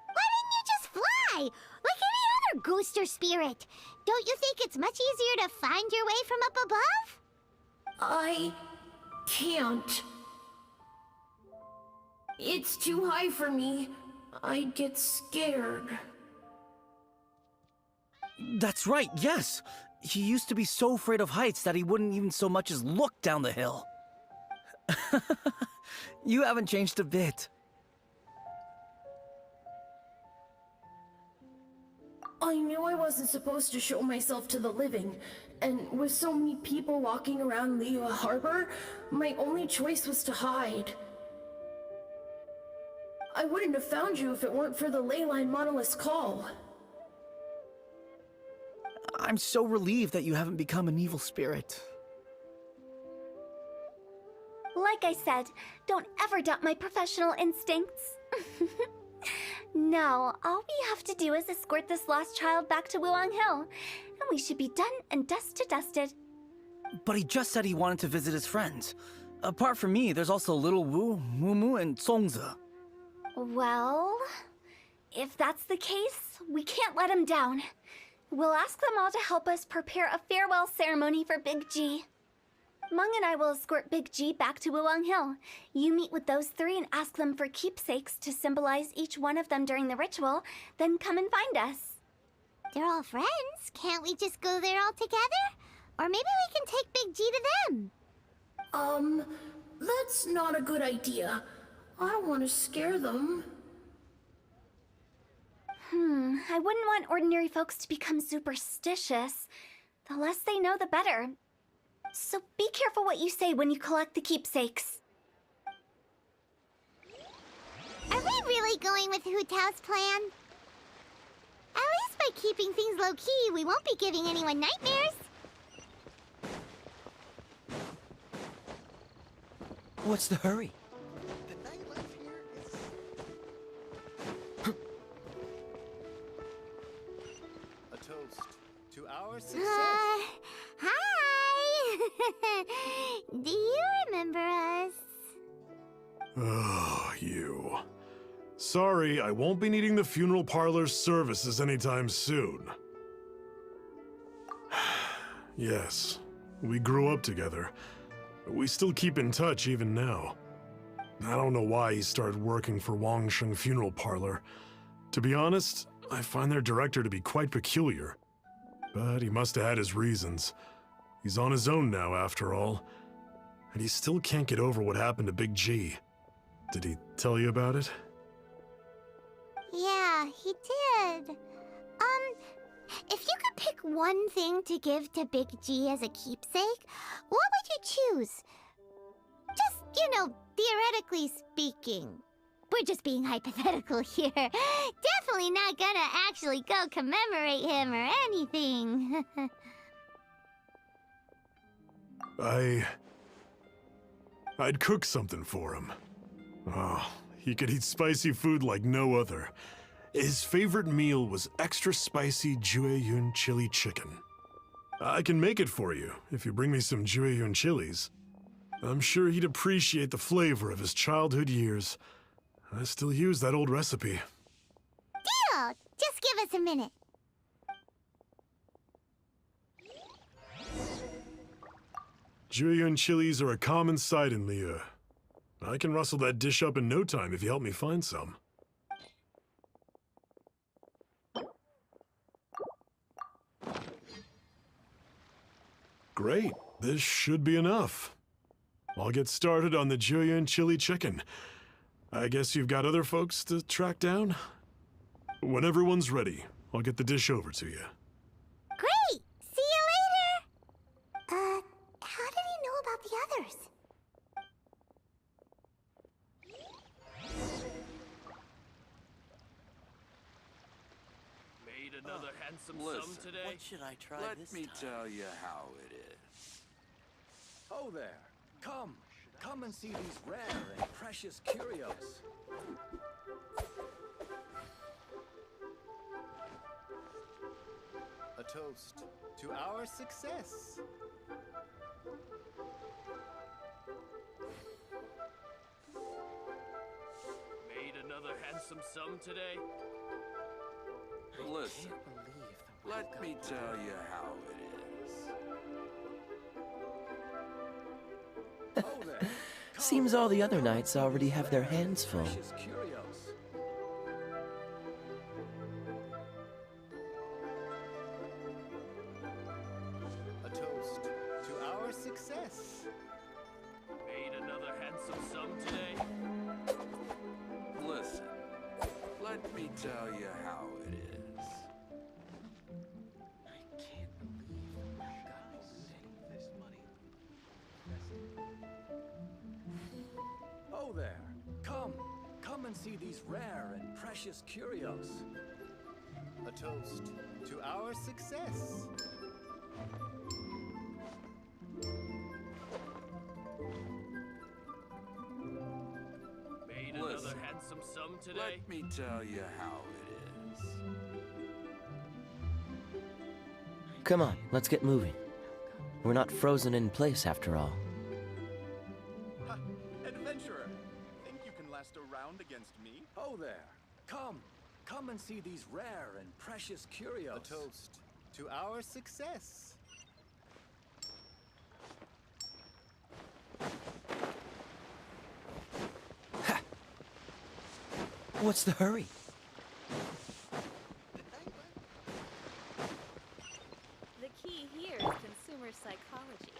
Why didn't you just fly? Like any other ghost or spirit? Don't you think it's much easier to find your way from up above? I can't. It's too high for me. I'd get scared. That's right, yes! He used to be so afraid of heights that he wouldn't even so much as look down the hill. You haven't changed a bit. I knew I wasn't supposed to show myself to the living, and with so many people walking around Liyue Harbor, my only choice was to hide. I wouldn't have found you if it weren't for the Leyline Monolith's call. I'm so relieved that you haven't become an evil spirit. Like I said, don't ever doubt my professional instincts. Now, all we have to do is escort this lost child back to Wuong Hill, and we should be done and dusted. But he just said he wanted to visit his friends. Apart from me, there's also Little Wu, Mumu, and Songze. Well, if that's the case, we can't let him down. We'll ask them all to help us prepare a farewell ceremony for Big G. Meng and I will escort Big G back to Wuong Hill. You meet with those three and ask them for keepsakes to symbolize each one of them during the ritual, then come and find us. They're all friends. Can't we just go there all together? Or maybe we can take Big G to them. That's not a good idea. I don't want to scare them. I wouldn't want ordinary folks to become superstitious. The less they know, the better. So be careful what you say when you collect the keepsakes. Are we really going with Hu Tao's plan? At least by keeping things low-key, we won't be giving anyone nightmares. What's the hurry? The nightlife here is... A toast to our success. Hi! Do you remember us? Oh, you. Sorry, I won't be needing the funeral parlor's services anytime soon. Yes, we grew up together. We still keep in touch even now. I don't know why he started working for Wangsheng Funeral Parlor. To be honest, I find their director to be quite peculiar. But he must have had his reasons. He's on his own now, after all. And he still can't get over what happened to Big G. Did he tell you about it? Yeah, he did. If you could pick one thing to give to Big G as a keepsake, what would you choose? Just, theoretically speaking. We're just being hypothetical here. Definitely not gonna actually go commemorate him or anything. I'd cook something for him. Oh, he could eat spicy food like no other. His favorite meal was extra spicy Jueyun chili chicken. I can make it for you if you bring me some Jueyun chilies. I'm sure he'd appreciate the flavor of his childhood years. I still use that old recipe. Deal! Just give us a minute. Jueyun chilies are a common sight in Liyue. I can rustle that dish up in no time if you help me find some. Great, this should be enough. I'll get started on the Jueyun chili chicken. I guess you've got other folks to track down? When everyone's ready, I'll get the dish over to you. Great! See you later! How did he know about the others? Made another handsome sum today. What should I try this Let me time? tell you how it is. Oh there. Come and see these rare and precious curios. A toast to our success. Made another handsome sum today. Listen, let me tell you how it is. Oh there. Seems all the other knights already have their hands full. Precious curios. A toast to our success. Made another Let me tell you how it is. I can't believe I got this money. Oh there, come and see these rare and precious curios. A toast to our success. Made Listen, another handsome sum today. Let me tell you how it is. Come on, let's get moving. We're not frozen in place after all. Ha! Adventurer! Think you can last a round against me? Oh there, come and see these rare and precious curios. A toast to our success. What's the hurry? The key here is consumer psychology.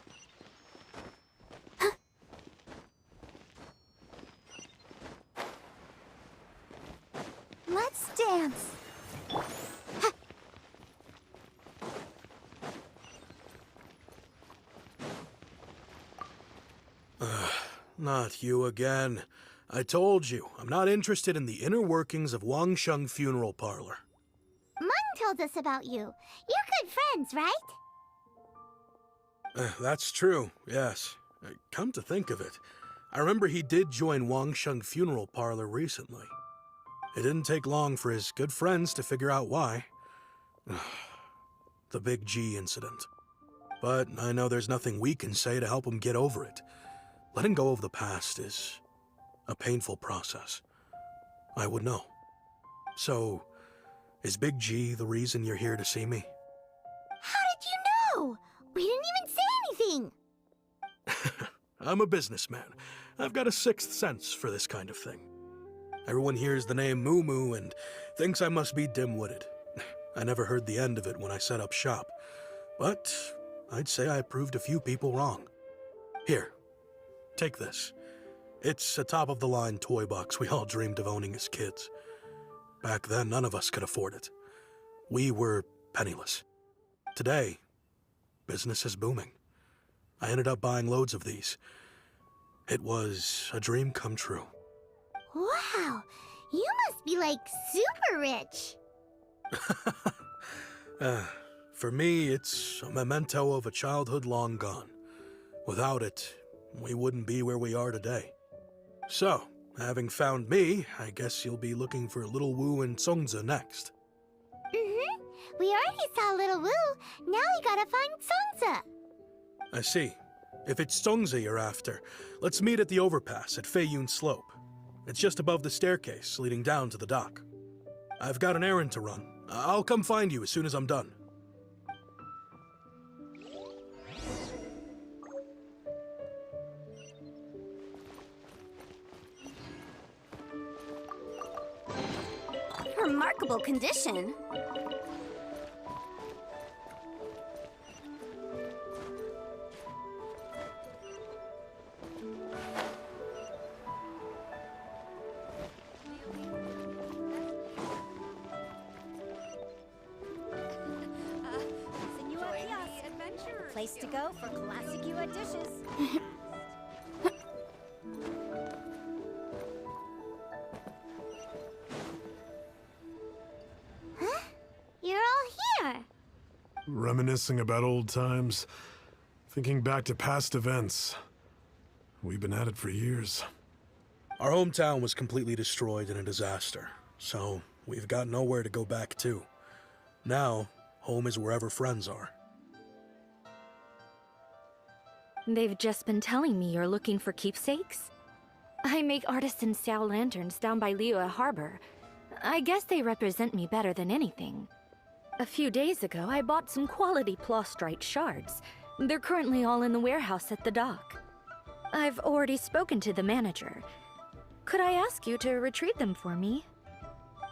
Let's dance. Not you again. I told you, I'm not interested in the inner workings of Wangsheng Funeral Parlor. Mung told us about you. You're good friends, right? That's true, yes. Come to think of it, I remember he did join Wangsheng Funeral Parlor recently. It didn't take long for his good friends to figure out why. The Big G incident. But I know there's nothing we can say to help him get over it. Letting go of the past is a painful process. I would know. So, is Big G the reason you're here to see me? How did you know? We didn't even say anything. I'm a businessman. I've got a sixth sense for this kind of thing. Everyone hears the name Moo Moo and thinks I must be dim-witted. I never heard the end of it when I set up shop. But I'd say I proved a few people wrong. Here, take this. It's a top-of-the-line toy box we all dreamed of owning as kids. Back then, none of us could afford it. We were penniless. Today, business is booming. I ended up buying loads of these. It was a dream come true. Wow, you must be like super rich. For me, it's a memento of a childhood long gone. Without it, we wouldn't be where we are today. So, having found me, I guess you'll be looking for Little Wu and Songza next. Mm-hmm. We already saw Little Wu. Now we gotta find Songza. I see. If it's Songza you're after, let's meet at the overpass at Feiyun Slope. It's just above the staircase leading down to the dock. I've got an errand to run. I'll come find you as soon as I'm done. Remarkable condition. Place to go for classic UA dishes. Huh? You're all here. Reminiscing about old times, thinking back to past events. We've been at it for years. Our hometown was completely destroyed in a disaster, so we've got nowhere to go back to. Now, home is wherever friends are. They've just been telling me you're looking for keepsakes? I make artisan Xiao lanterns down by Liyue Harbor. I guess they represent me better than anything. A few days ago, I bought some quality plastrite shards. They're currently all in the warehouse at the dock. I've already spoken to the manager. Could I ask you to retrieve them for me?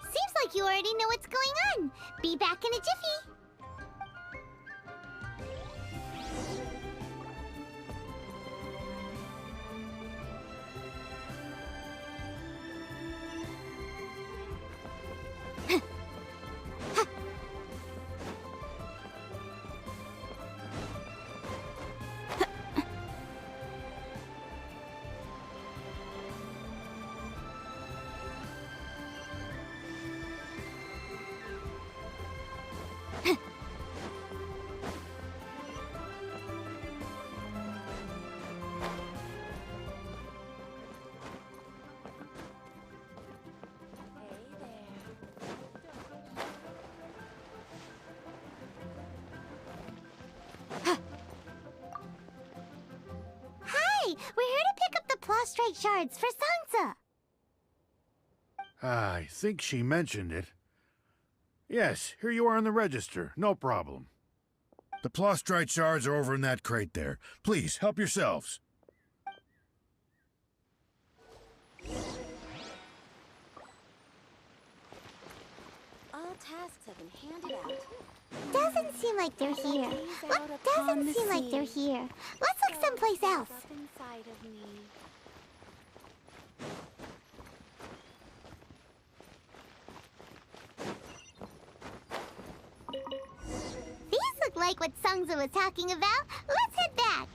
Seems like you already know what's going on. Be back in a jiffy. prostrate shards for Sansa. I think she mentioned it. Yes, here you are on the register. No problem. The prostrate shards are over in that crate there. Please, help yourselves. All tasks have been handed out. Doesn't seem like they're here. What doesn't seem like they're here? Let's look someplace else. Up inside of me. These look like what Sansa was talking about. Let's head back.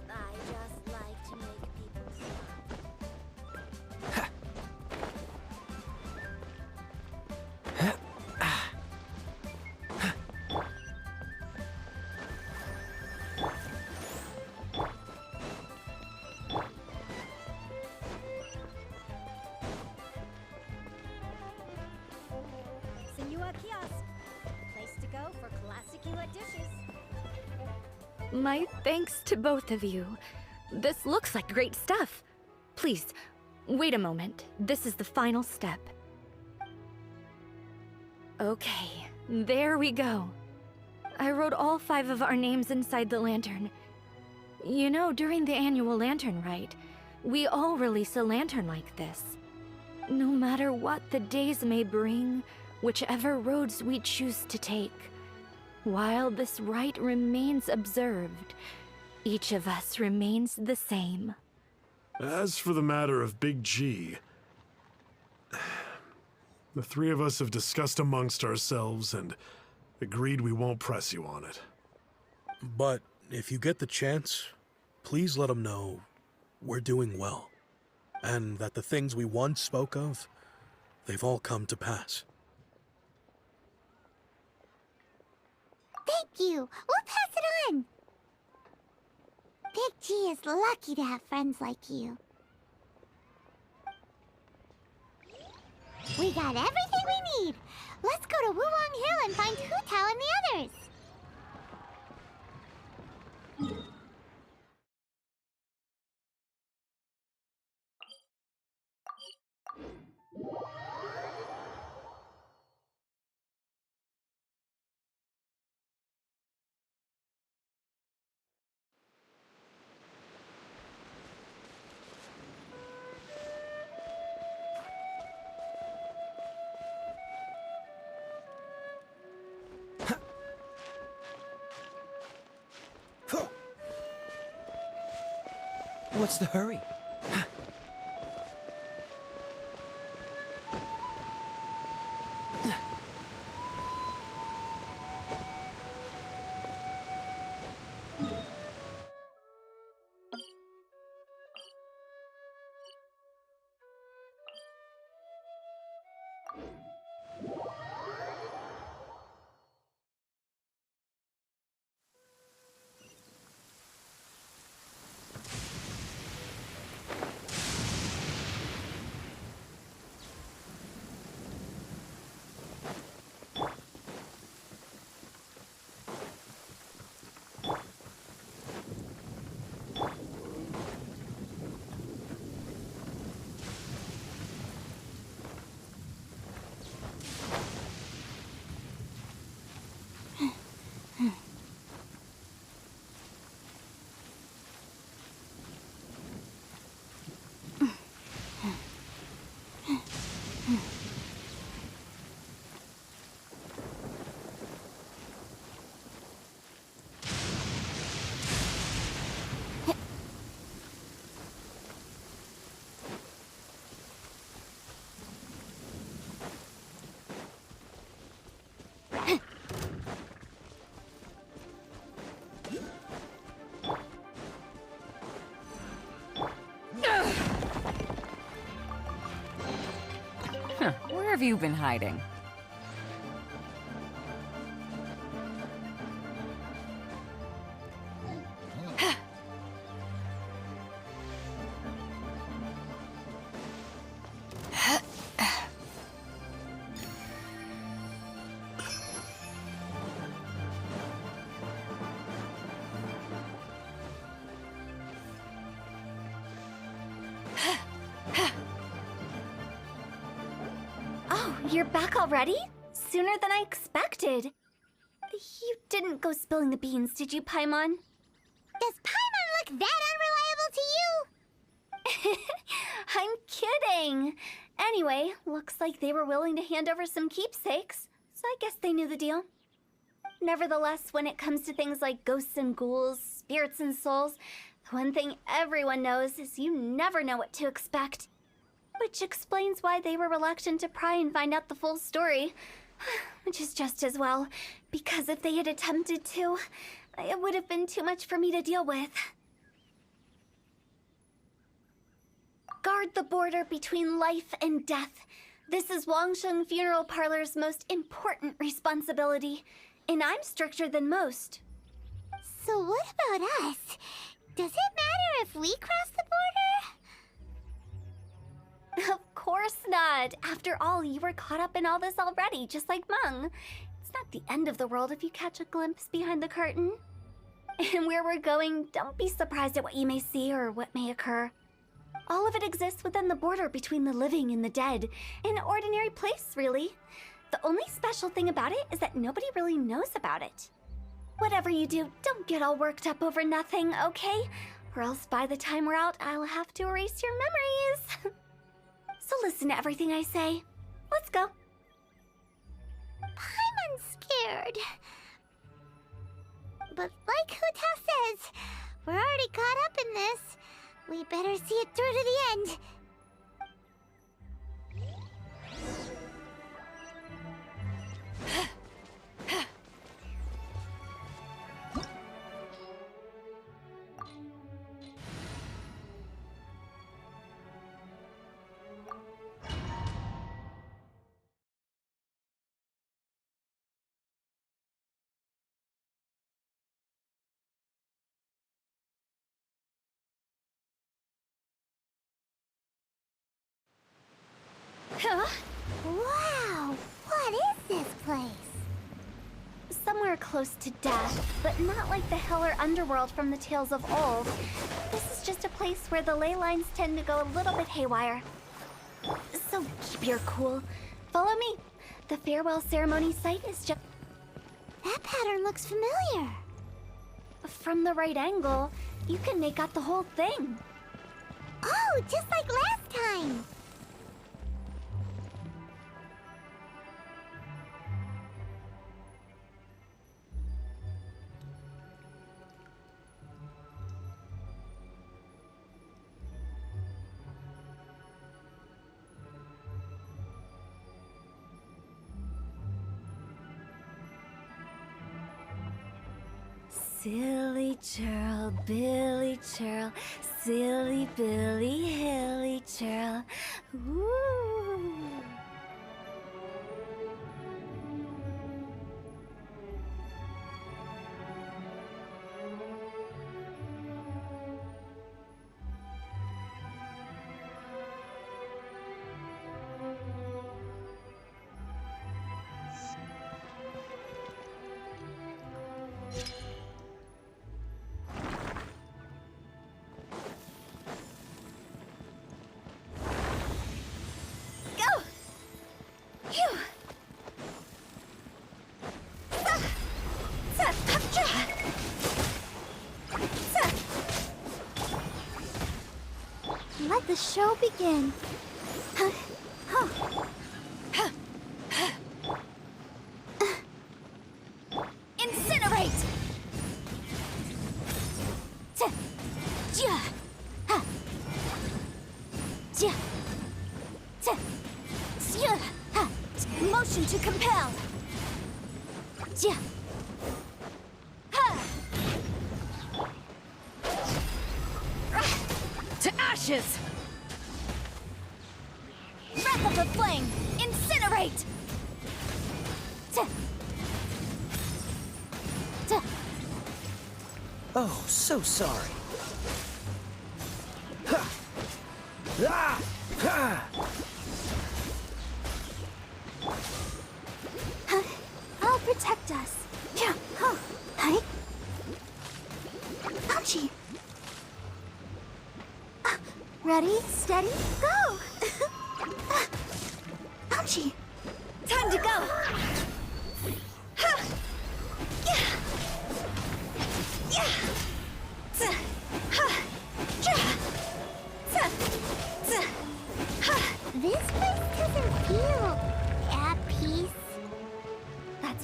I just like to make people smile. Senua Kiosk. Place to go for classic dishes. My thanks to both of you. This looks like great stuff. Please, wait a moment. This is the final step. Okay, there we go. I wrote all 5 of our names inside the lantern. You know, during the annual lantern rite, we all release a lantern like this. No matter what the days may bring, whichever roads we choose to take, while this rite remains observed, each of us remains the same. As for the matter of Big G, the 3 of us have discussed amongst ourselves and agreed we won't press you on it. But if you get the chance, please let him know we're doing well, and that the things we once spoke of, they've all come to pass. Thank you. We'll pass it on. Big G is lucky to have friends like you. We got everything we need. Let's go to Wulong Hill and find Hu Tao and the others. What's the hurry? Where have you been hiding? You're back already? Sooner than I expected. You didn't go spilling the beans, did you, Paimon? Does Paimon look that unreliable to you? I'm kidding. Anyway, looks like they were willing to hand over some keepsakes, so I guess they knew the deal. Nevertheless, when it comes to things like ghosts and ghouls, spirits and souls, the one thing everyone knows is you never know what to expect. Which explains why they were reluctant to pry and find out the full story. Which is just as well, because if they had attempted to, it would have been too much for me to deal with. Guard the border between life and death. This is Wangsheng Funeral Parlor's most important responsibility, and I'm stricter than most. So what about us? Does it matter if we cross the border? Of course not. After all, you were caught up in all this already, just like Meng. It's not the end of the world if you catch a glimpse behind the curtain. And where we're going, don't be surprised at what you may see or what may occur. All of it exists within the border between the living and the dead. An ordinary place, really. The only special thing about it is that nobody really knows about it. Whatever you do, don't get all worked up over nothing, okay? Or else by the time we're out, I'll have to erase your memories. So listen to everything I say. Let's go. Paimon's scared. But like Huta says, we're already caught up in this. We better see it through to the end. Huh? Wow! What is this place? Somewhere close to death, but not like the hell or underworld from the tales of old. This is just a place where the ley lines tend to go a little bit haywire. So keep your cool. Follow me. The farewell ceremony site is just... That pattern looks familiar. From the right angle, you can make out the whole thing. Oh, just like last time. Silly churl, Billy churl, silly Billy, hilly churl. Ooh. Let the show begin. Incinerate! Motion to compel. To ashes! Wrath of the flame! Incinerate! Oh, so sorry. Ha! Ah! Ha! I'll protect us. Yeah. Huh. Hi. Ouchie. Ready, steady, go! Ouchie.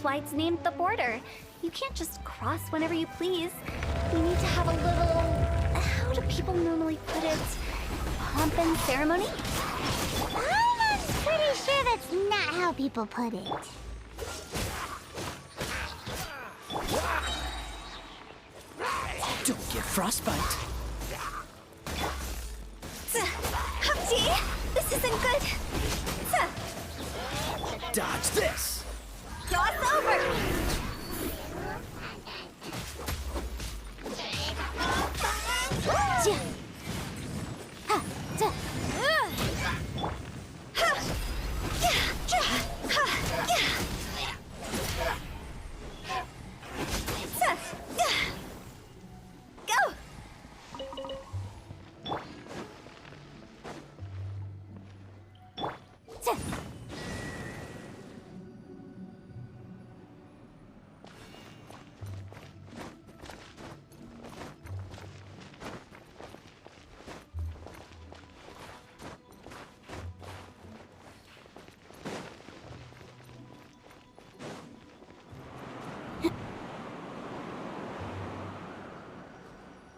That's why it's named the border. You can't just cross whenever you please. You need to have a little... how do people normally put it? Pomp and ceremony? I'm pretty sure that's not how people put it. Don't get frostbite. ActI! This isn't good! Dodge this! Cross over! Go!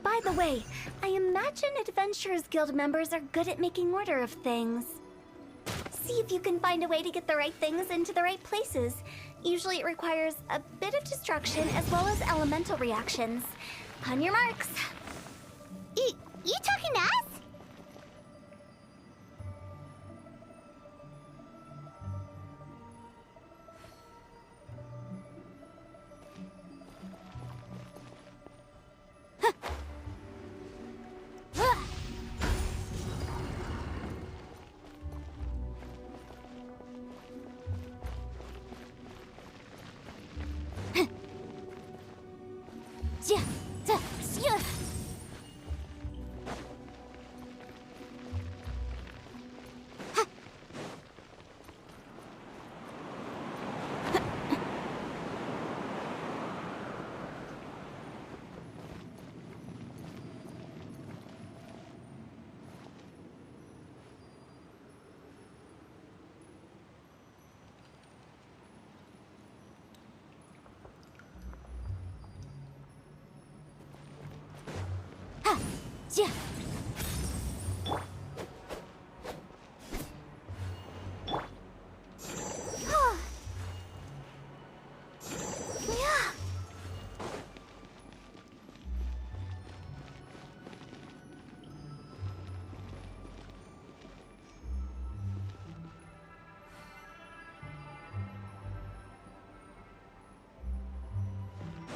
By the way, I imagine Adventurers Guild members are good at making order of things. See if you can find a way to get the right things into the right places. Usually it requires a bit of destruction as well as elemental reactions. On your marks. You talking to us? Yeah.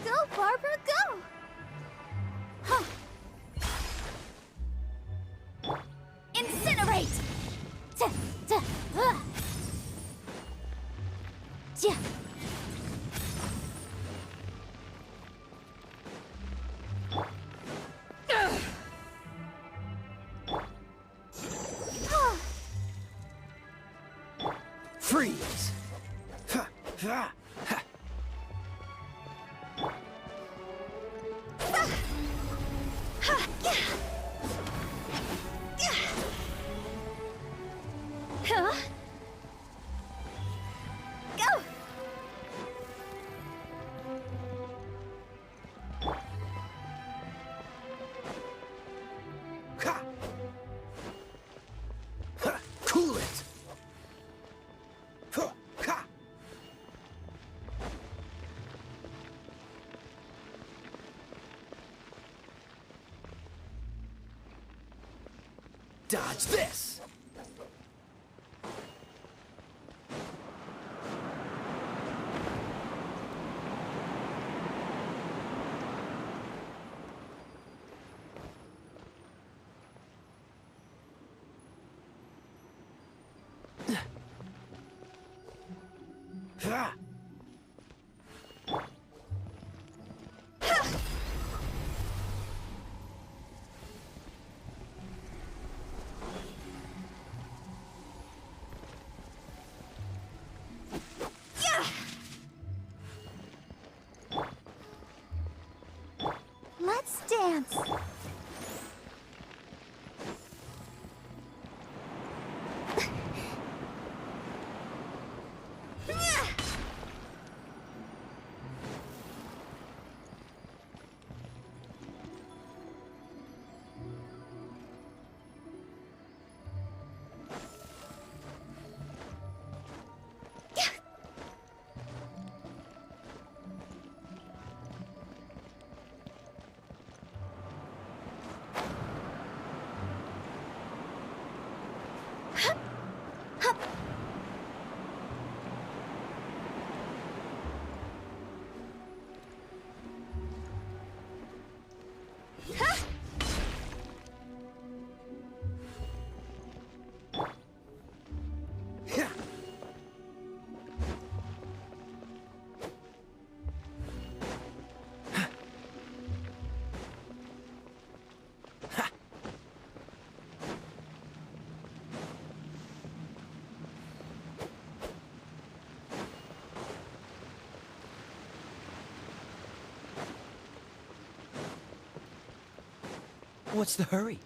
Go, Barbara, go! Huh. Incinerate! Freeze! Huh? Go! Ha! Ha! Cool it! Ha! Ha! Dodge this! Ha! Let's dance. What's the hurry?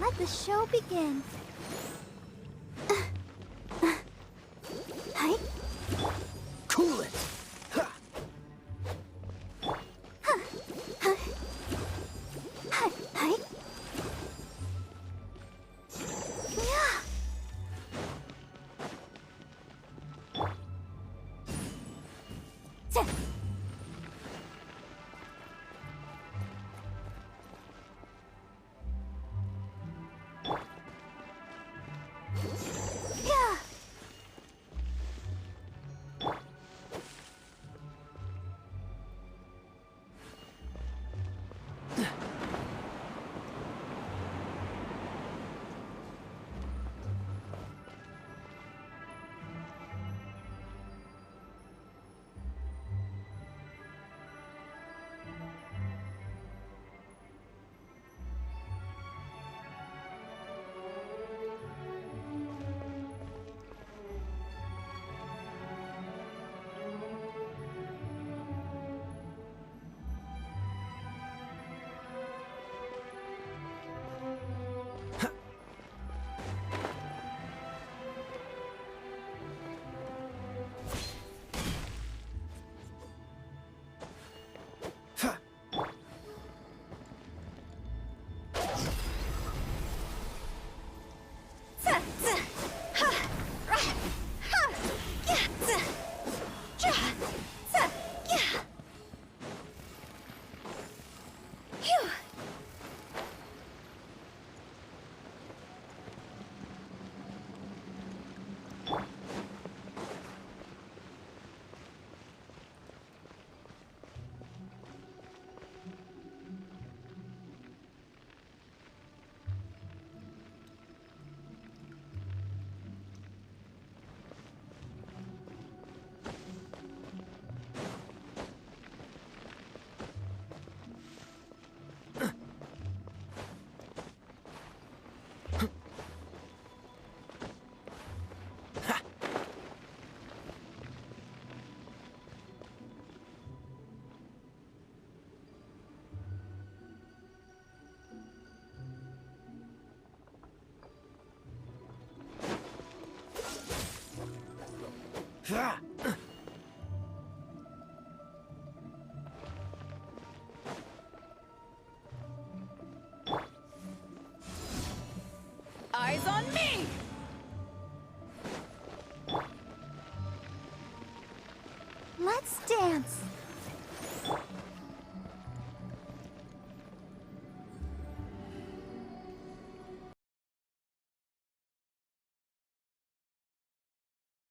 Let the show begin. Hi. Cool it! Hi. Yeah. Yeah. Eyes on me! Let's dance.